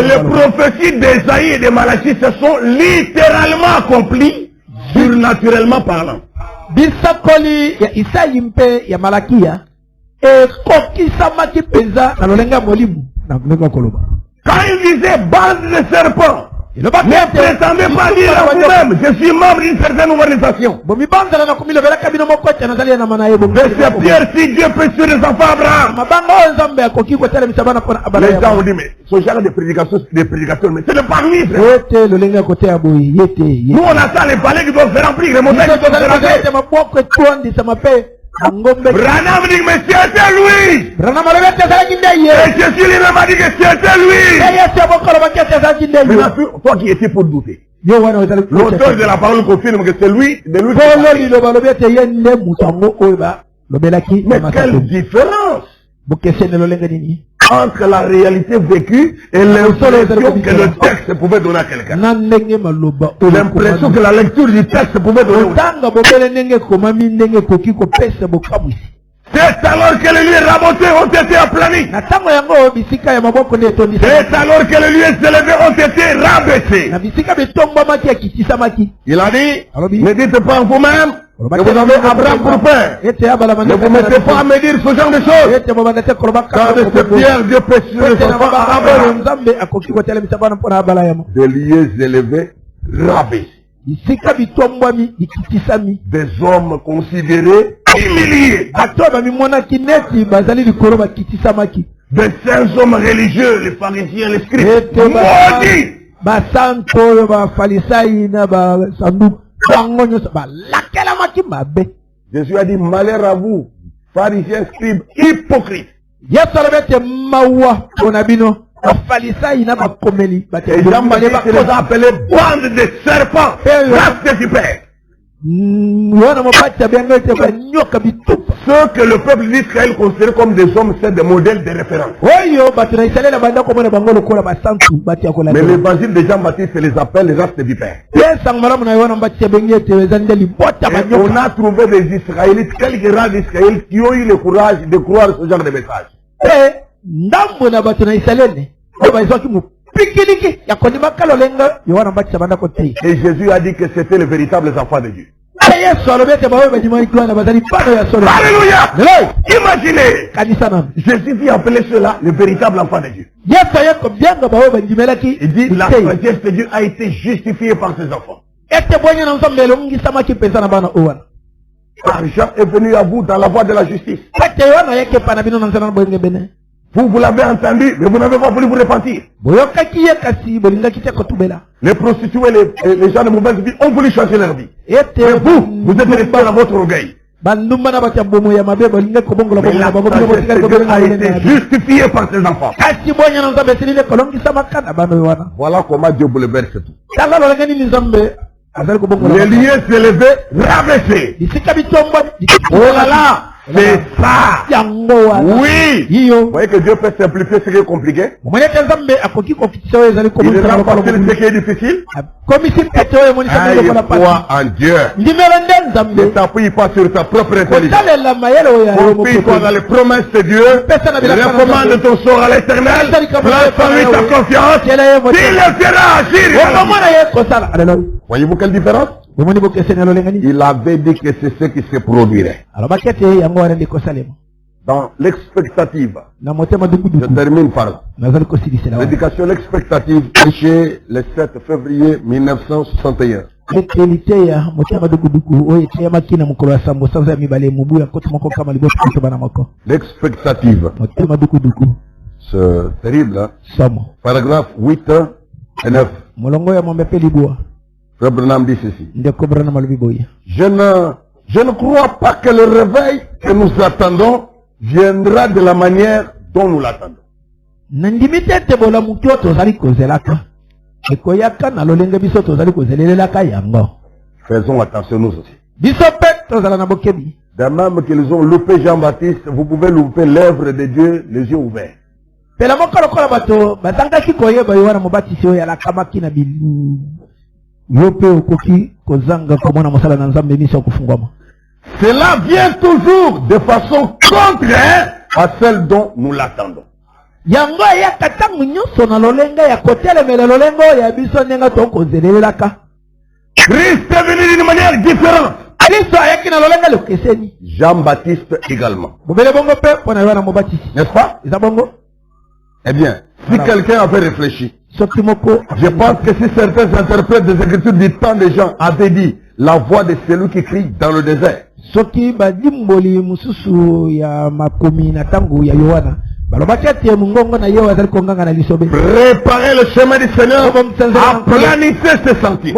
les prophéties d'Esaïe et de Malachie se sont littéralement accomplies, surnaturellement parlant. Bisakoli ya Isaïe mpe ya Malakia ekokisamaki penza na lolenga molimu na lolenga koloba. Quand il disait bande de serpents, ne prétendez pas dire à vous-même, je suis membre d'une certaine organisation. Mais c'est Pierre, si Dieu peut tuer les enfants Abraham. Les gens ont dit, mais ce genre de prédication, mais c'est le parmi. Nous on attend les palais qui doivent se remplir, les montagnes qui doivent se remplir. Branham dit mais c'était lui. Et Jésus lui m'a dit que c'était lui. Mais toi qui étais pour douter, l'auteur de la parole confirme que c'est lui. Mais quelle différence entre la réalité vécue et l'impression que le texte pouvait donner à quelqu'un. L'impression que la lecture du texte pouvait donner. C'est alors que les lieux rabotés ont été aplanis. C'est alors que les lieux élevés ont été rabaissés. Il a dit, ne dites pas en vous-même que vous avez Abraham pour père. Ne vous mettez pas à me dire ce genre de choses. Car de ce pierre, Dieu peut tuer les enfants à Abraham. Des lieux élevés rabaissés. Des hommes considérés humiliés. Des saints hommes religieux, les pharisiens, les scribes, maudits. Jésus a dit malheur à vous, pharisiens, scribes, hypocrites. Et Jean-Baptiste les a appelés bande de serpents, race de vipères. Ceux que le peuple d'Israël considère comme des hommes, c'est des modèles de référence. Mais l'évangile de Jean-Baptiste les appelle les races de vipères. Et on a trouvé des Israélites, quelques races d'Israël qui ont eu le courage de croire ce genre de message. Et Jésus a dit que c'était les véritables enfants de Dieu. Alléluia. Imaginez. Jésus vit appeler cela le véritable enfant de Dieu. Il dit la sagesse de Dieu a été justifiée par ses enfants. L'argent est venu à vous dans la voie de la justice. Vous l'avez entendu, mais vous n'avez pas voulu vous repentir. Les prostituées, les gens de mauvaise vie ont voulu changer leur vie. Et vous êtes restés dans votre orgueil. Mais la sagesse a été justifiée par ses enfants. Voilà comment Dieu bouleverse tout. Les lieux s'élevaient, rabaissés. Oh là là! C'est ça. Oui. Vous voyez que Dieu peut simplifier ce qui est compliqué. Il est rend facile ce qui est difficile. Il croit en Dieu. Ne t'appuie pas sur ta propre intelligence. Confie-toi dans les promesses de Dieu. Recommande ton sort à l'Éternel. Place en lui ta confiance. Il le fera agir. Voyez-vous quelle différence? Il avait dit que c'est ce qui se produirait. Dans l'expectative, je termine par là. L'éducation, l'expectative, chez le 7 février 1961. L'expectative. C'est terrible, hein? Paragraphe 8 et 9. Branham dit ceci. Je ne crois pas que le réveil que nous attendons viendra de la manière dont nous l'attendons. Faisons attention nous aussi. De même qu'ils ont loupé Jean-Baptiste, vous pouvez louper l'œuvre de Dieu les yeux ouverts. Cela vient toujours de façon contraire à celle dont nous l'attendons. yango ya katangu nyoso na lolenga ya kotele mele lolengo ya biso nenga to konzelelaka. Christ est venu d'une manière différente. Kristo ayaki na lolenga lokeseni. Jean-Baptiste également. Bobele bongo pe pona wana mobati. N'est-ce pas? Eza bongo? Eh bien, si quelqu'un avait réfléchi, je pense que si certains interprètes des Écritures du temps des gens avaient dit la voix de celui qui crie dans le désert. Soki badimboli mususu ya makomi na tangu ya Yohana. Préparez le chemin du Seigneur, aplanissez ses sentiers.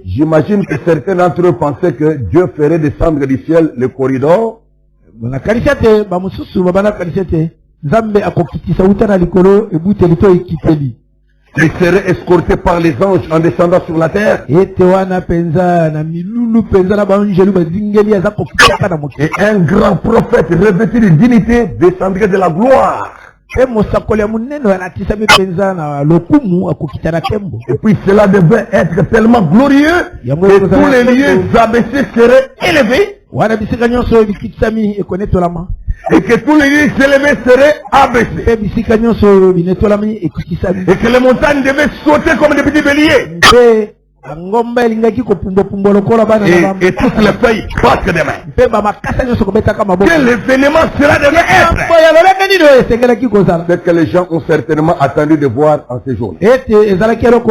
J'imagine que certains d'entre eux pensaient que Dieu ferait descendre du ciel le corridor. Il serait escorté par les anges en descendant sur la terre. Et un grand prophète revêtu de dignité descendrait de la gloire. Et puis cela devait être tellement glorieux que tous les lieux abaissés seraient élevés. Et que tous les lieux s'élevés seraient abaissés. Et que les montagnes devaient sauter comme des petits béliers. Et toutes les feuilles battent des mains. Quel événement cela devait être? C'est que les gens ont certainement attendu de voir en ces jours. Mais que s'est-il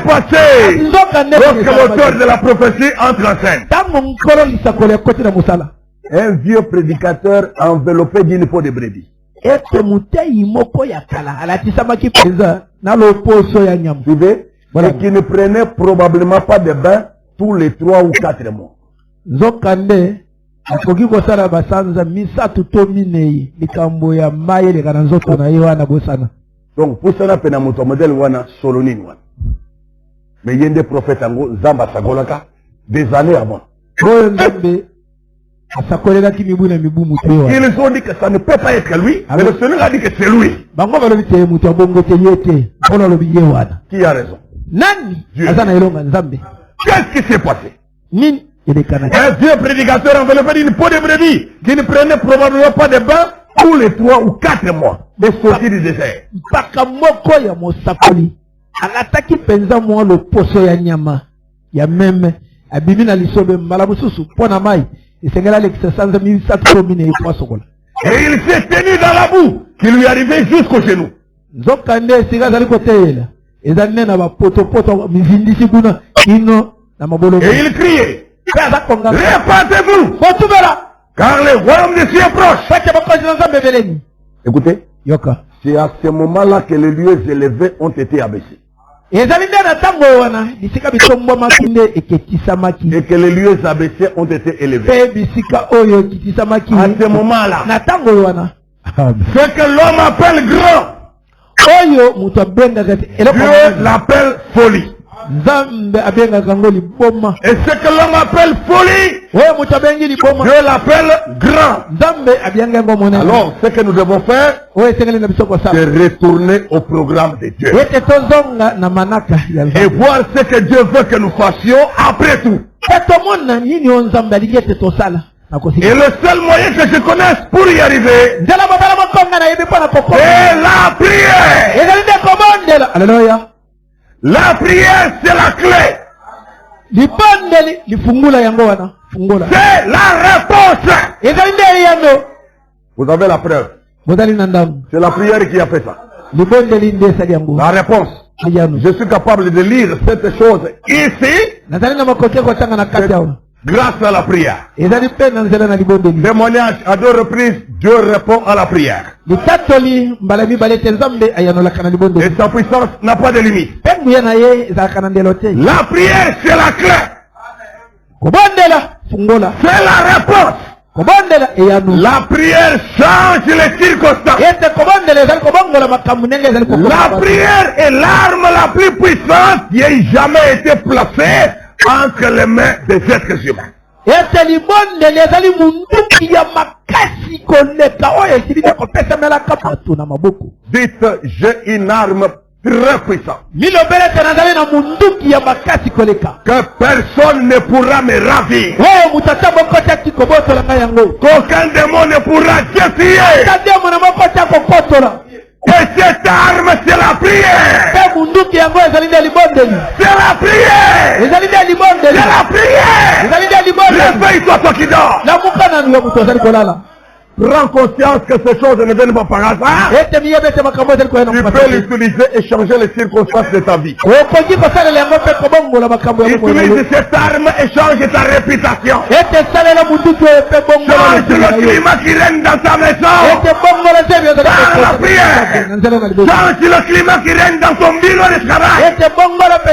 passé lorsque l'auteur de la prophétie entre en scène? Un vieux prédicateur enveloppé d'une peau de brebis. Suivez? Et qui ne prenait probablement pas de bain tous les 3 ou 4 mois. Donc pour ça, on a un modèle wana solonin wana. Mais il y a des prophètes en Zamba Sagolaka des années avant. Ils ont dit que ça ne peut pas être lui, mais le Seigneur a dit que c'est lui. Qui a raison? Dieu. Qu'est-ce qui s'est passé? Un vieux prédicateur enveloppé d'une peau de brebis qui ne prenait probablement pas de bain tous les 3 ou 4 mois de sortie du désert. Et il s'est tenu dans la boue qui lui arrivait jusqu'au genou. Et il criait, répandez-vous, car le royaume de Dieu est proche. Écoutez, c'est à ce moment-là que les lieux élevés ont été abaissés. Et que les lieux abaissés ont été élevés. À ce moment-là, ce que l'homme appelle grand, Dieu l'appelle folie. Et ce que l'homme appelle folie, Dieu l'appelle grand. Alors, ce que nous devons faire, c'est retourner au programme de Dieu. Et voir ce que Dieu veut que nous fassions après tout. Et le seul moyen que je connaisse pour y arriver, c'est la prière. Alléluia. La prière, c'est la clé. C'est la réponse. Vous avez la preuve. C'est la prière qui a fait ça. La réponse. Je suis capable de lire cette chose ici. Grâce à la prière. Témoignage à 2 reprises, Dieu répond à la prière. Et sa puissance n'a pas de limite. La prière, c'est la clé. C'est la réponse. La prière change les circonstances. La prière est l'arme la plus puissante qui ait jamais été placée entre les mains des êtres humains. Dites, j'ai une arme très puissant. Que personne ne pourra me ravir. Qu'aucun démon ne pourra défier. Et cette arme, c'est la prière. C'est la prière. C'est la prière. Réveille-toi, toi qui dors. Prends conscience que ces choses ne viennent pas par hasard. Tu peux l'utiliser et changer les circonstances de ta vie. Utilise cette arme et change ta réputation. Change le climat qui règne dans ta maison. Par la prière. Change le climat qui règne dans ton bureau de travail.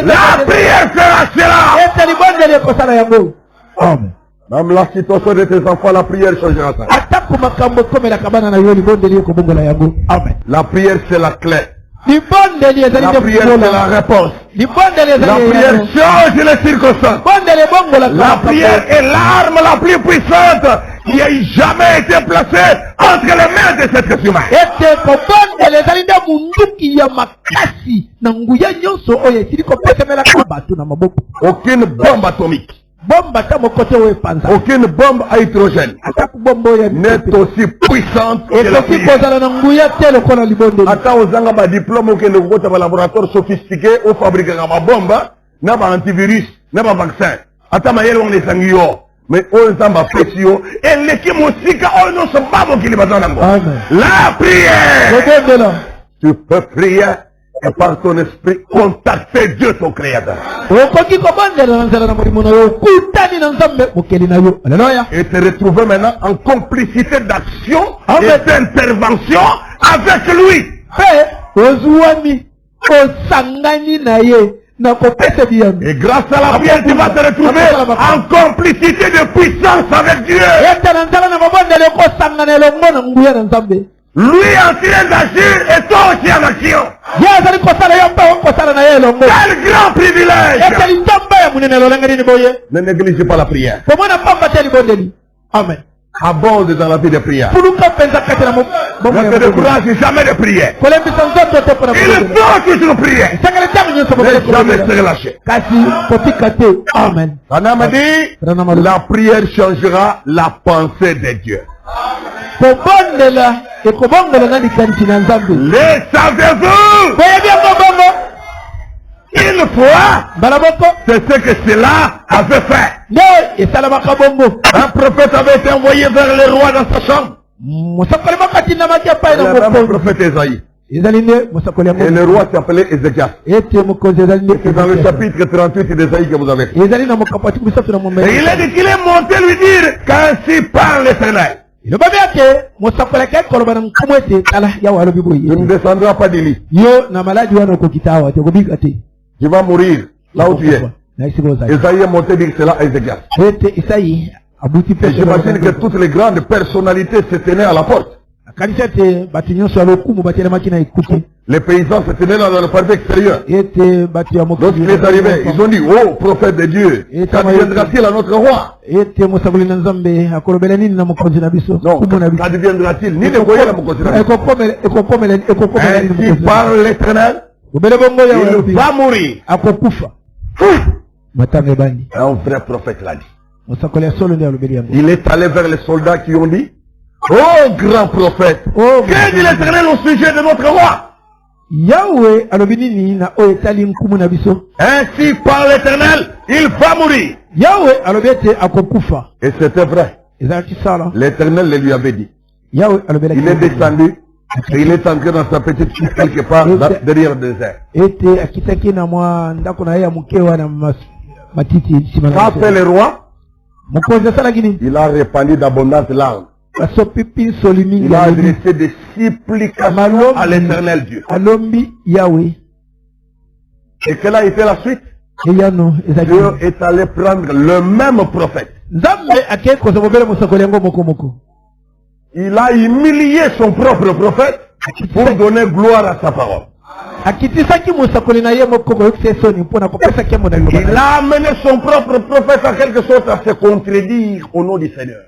La prière fera cela. Amen. Même la situation de tes enfants, la prière changera ça. Amen. La prière, c'est la clé. La prière, c'est la réponse. La prière change les circonstances. La prière est l'arme la plus puissante qui ait jamais été placée entre les mains de cet être humain. Aucune bombe atomique, aucune bombe à hydrogène n'est aussi puissante que la prière. Attends aux angaba diplôme aucun de laboratoire sophistiqué au fabriquer ma bombe, n'a pas antivirus, n'a pas vaccin. Attends ma yelle on est sanguio, mais on s'en précieux et l'équipe aussi quand on ne se bat pour qu'il va dans la prière. Tu peux prier. Et par ton esprit, contacter Dieu ton créateur. Et te retrouver maintenant en complicité d'action et d'intervention avec lui. Et grâce à la prière, tu vas te retrouver en complicité de puissance avec Dieu. Lui en train d'agir et toi aussi en action. Quel grand privilège. Ne négligez pas la prière. Amen. Abonde dans la vie de prière. Ne te décourage jamais de prière. Il faut toujours prier. Ne jamais se relâcher. Amen. Anna dit, la prière changera la pensée de Dieu. Les savez-vous? Une fois, c'est ce que cela avait fait. Un prophète avait été envoyé vers le roi dans sa chambre. Le prophète Esaïe. Et le roi s'appelait Ézéchias. C'est dans le chapitre 38 d'Esaïe que vous avez fait. Et il a dit qu'il est monté lui dire qu'ainsi parle l'Éternel. Tu ne descendras pas du lit. Tu vas mourir là où tu es. Esaïe est monté dire cela à Ézéchias. Et j'imagine que toutes les grandes personnalités se tenaient à la porte. Les paysans se tenaient dans le parvis extérieur. Lorsqu'il est arrivé, ils ont dit, oh prophète de Dieu, qu'adviendra-t-il à notre roi? Non, qu'adviendra-t-il? Ni le voyer à mon continent. Ainsi parle l'Éternel, il va mourir. Un vrai prophète l'a dit. Il est allé vers les soldats qui ont dit, oh grand prophète, que dit l'Éternel au sujet de notre roi? Ainsi par l'Éternel, il va mourir. Et c'était vrai. L'Éternel le lui avait dit. Il est descendu et il est entré dans sa petite chute quelque part derrière le désert. Qu'a fait le roi? Il a répandu d'abondantes larmes. Il a adressé des supplications à l'Éternel Dieu. Et quelle a été la suite? Dieu est allé prendre le même prophète. Il a humilié son propre prophète pour donner gloire à sa parole. Il a amené son propre prophète en quelque sorte à se contredire au nom du Seigneur.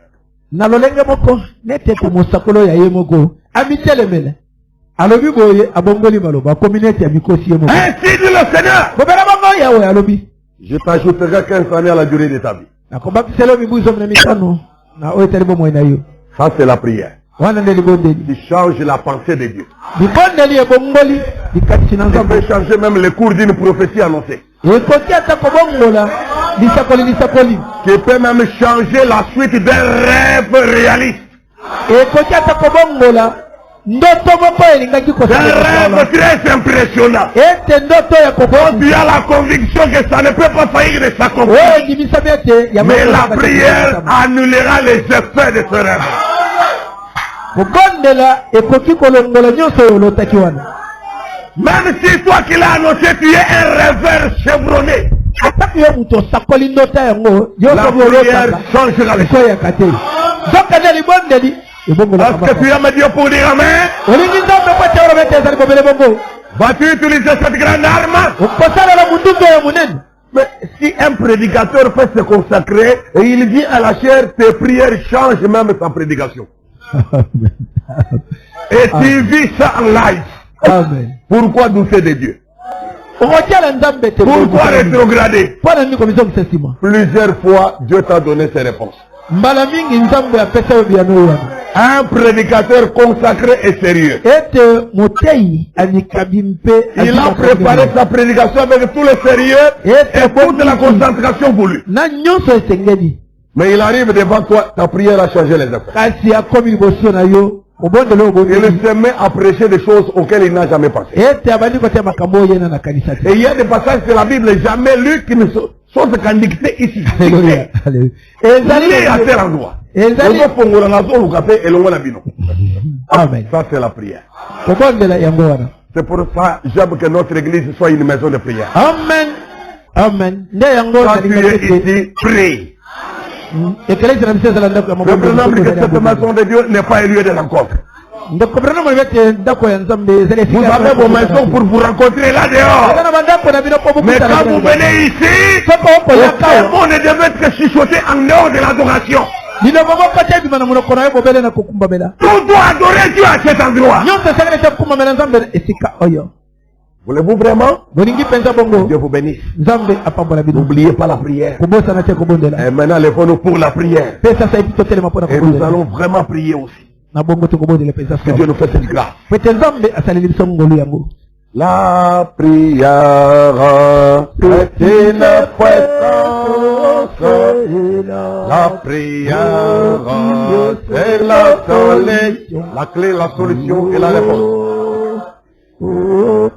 alobi boye abongoli maloba communauté ya mikosi yemo. Ainsi dit le Seigneur. Bobela bango yawe alobi. Je t'ajouterai 15 années à la durée de ta vie. Nakobakisela mibuzo na mitano na oyo tali bomoi na yo. Ça c'est la prière. Wana ndeli bondeli. Tu changes la pensée de Dieu. Bibondeli ebongoli bikati na nzambe. Tu peux changer même le cours d'une prophétie annoncée. Ekoti ata kobongola lisakoli. Tu peux même changer la suite d'un rêve réaliste. Ekoti ata kobongola ndoto moko elingaki kosala. Un rêve très impressionnant. Ete ndoto ya kokoni. Tu as la conviction que ça ne peut pas faillir de s'accomplir. Mais la prière annulera les effets de ce rêve. Même si toi qui l'as annoncé, tu es un rêveur chevronné. La prière changera les choses. Est-ce que tu as me dire pour dire amen? Vas-tu utiliser cette grande arme? Mais si un prédicateur peut se consacrer et il dit à la chair, tes prières changent même sa prédication. Et tu vis ça en live. Amen. Pourquoi douter de Dieu? Pourquoi rétrograder? Plusieurs fois, Dieu t'a donné ses réponses. Un prédicateur consacré et sérieux. Il a préparé sa prédication avec tout le sérieux et toute la concentration voulue. Mais il arrive devant toi, ta prière a changé les affaires. Il se met à prêcher des choses auxquelles il n'a jamais pensé. Et il y a des passages de la Bible jamais lus qui ne sont qu'en dictée ici. Liés à tel endroit. Amen. Ça c'est la prière. C'est pour ça j'aime que notre église soit une maison de prière. Amen. Amen. Quand tu es ici, prie. Le problème c'est que cette maison de Dieu n'est pas un lieu de rencontre. Vous avez vos maisons pour vous rencontrer là dehors. Mais quand vous venez ici, le monde devait être chuchoté en dehors de l'adoration. Tout doit adorer Dieu à cet endroit. Voulez-vous vraiment? Dieu vous bénisse. N'oubliez pas la prière. Et maintenant, lèvons-nous pour la prière. Et nous allons vraiment prier aussi. Que Dieu nous fasse cette grâce. La prière est une puissance. La prière c'est la solution. La clé, la solution et la réponse.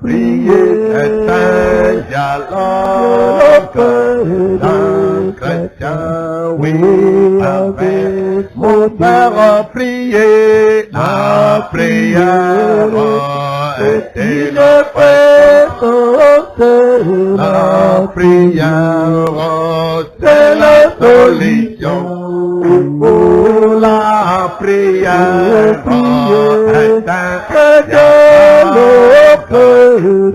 Prier est un dialogue d'un chrétien, oui, avec mon Père. Prier, la prière est une puissance. La prière c'est la solution. La prière est un dialogue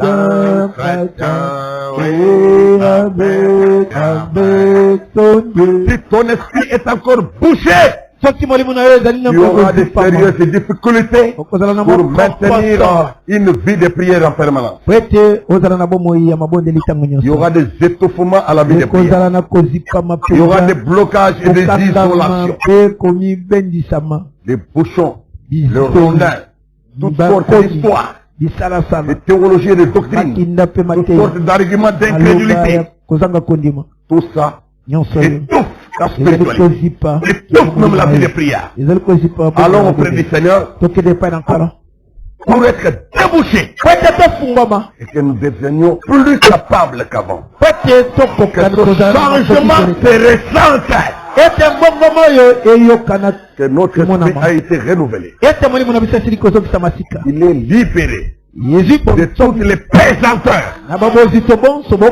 d'un chrétien, oui, avec ton Dieu. Si ton esprit est encore bouché, il y aura des sérieuses difficultés pour maintenir une vie de prière en permanence. Il y aura des étouffements à la vie de prière. Il y aura des blocages et des isolations. Des bouchons, le rondin, toutes sortes d'histoires, des théologies et des doctrines, toutes sortes d'arguments d'incrédulité. Tout ça étouffe la spiritualité, étouffe même la vie de prière. Allons auprès du Seigneur pour être débouchés et que nous devenions plus capables qu'avant. Que ce changement se ressente. Que notre esprit a été renouvelé. Il est libéré de toutes les pesanteurs.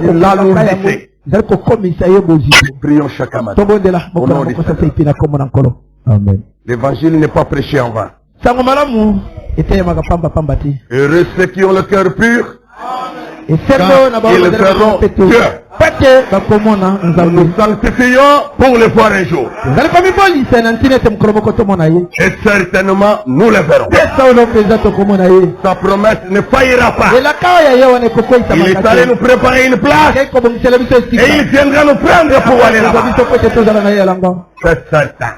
Il l'a lourdissé. Prions chacun matin. L'évangile n'est pas prêché en vain. Heureux ceux qui ont le cœur pur, car ils verront Dieu. Nous nous sanctifions pour le voir un jour. Et certainement, nous le verrons. Sa promesse ne faillira pas. Il est allé nous préparer une place. Et il viendra nous prendre pour aller là-bas. C'est certain.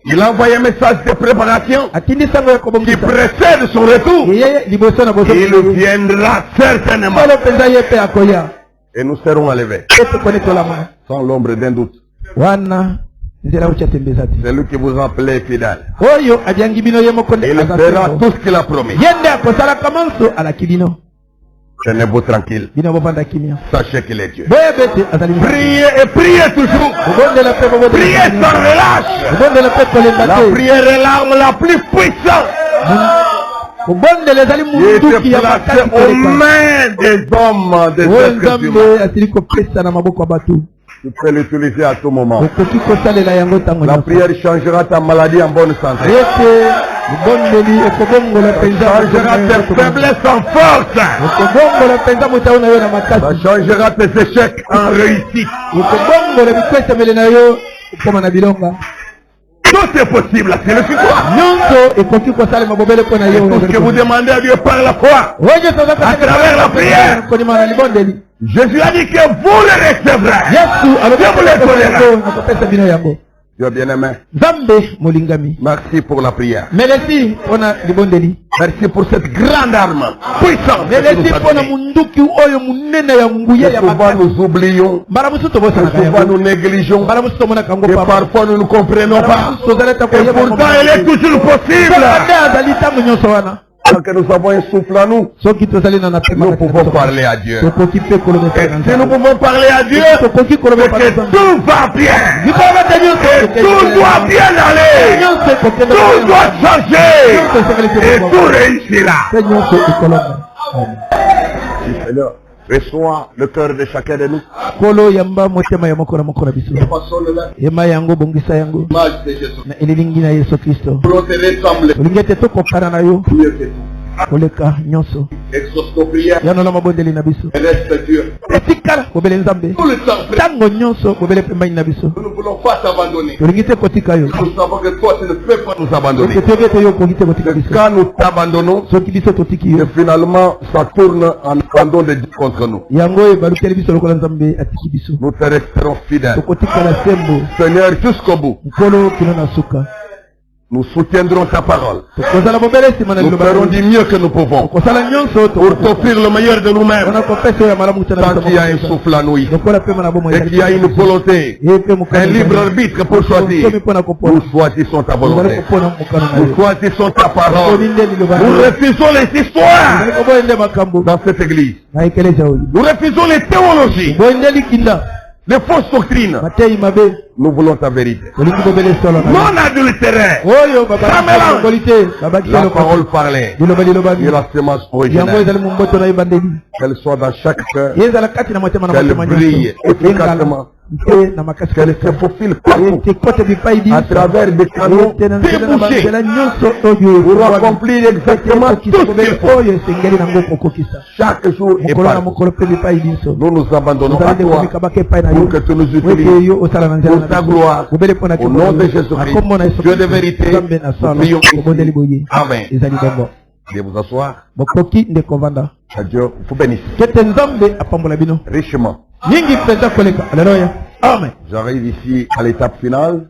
Il a envoyé un message de préparation qui précède son retour. Il viendra certainement. Et nous serons enlevés. Sans l'ombre d'un doute. C'est lui qui vous appelait fidèle. Il fera tout ce qu'il a promis. Tenez-vous tranquille. Sachez qu'il est Dieu. Priez et priez toujours. Priez sans relâche. La prière est l'arme la plus puissante. Il était placé aux mains des hommes, des êtres humains. Tu peux l'utiliser à tout moment. La prière changera ta maladie en bonne santé. Changera tes faiblesses en force. Ça changera tes échecs en réussite. Tout est possible, c'est le futur. Tout ce que vous demandez à Dieu par la foi, à travers la prière, Jésus a dit que vous le recevrez. Dieu vous le donnera. Dieu bien-aimé, merci pour la prière. Merci pour cette grande arme puissante. Souvent nous oublions, souvent nous négligeons, et parfois nous ne comprenons pas. Et pourtant elle est toujours possible. Tant que nous avons un souffle en nous, nous pouvons parler à Dieu. Et si nous pouvons parler à Dieu, c'est que tout va bien. Et tout doit bien aller. Tout doit changer. Et tout réussira. Seigneur, reçois le cœur de chacun de nous. Exauce nos prières. Reste Dieu. Tout le temps. Nous ne voulons pas t'abandonner. Nous savons que toi tu ne peux pas nous abandonner. Quand nous t'abandonnons, et finalement ça tourne en abandon de Dieu contre nous. Nous te resterons fidèles. Seigneur, jusqu'au bout. Nous soutiendrons ta parole. Nous ferons du mieux que nous pouvons pour t'offrir le meilleur de nous-mêmes. Tant qu'il y a un souffle à nous, et qu'il y a une volonté, un libre arbitre pour choisir, nous choisissons ta volonté. Nous choisissons ta parole. Nous refusons les histoires dans cette église. Nous refusons les théologies, les fausses doctrines. Nous voulons ta vérité. Non adultérée. La parole parlée. Et la semence originelle. Qu'elle soit dans chaque cœur. Qu'elle brille efficacement. Qu'elle se faufile partout. À travers des canaux débouchés. Pour accomplir exactement tout ce qu'il faut. Chaque jour et partout. Nous nous abandonnons à toi. Pour que tu nous utilises. Pour ta gloire, au nom de Jésus-Christ, Dieu de vérité, nous prions ici. Amen. Veuillez vous asseoir. Que Dieu vous bénisse richement. J'arrive ici à l'étape finale.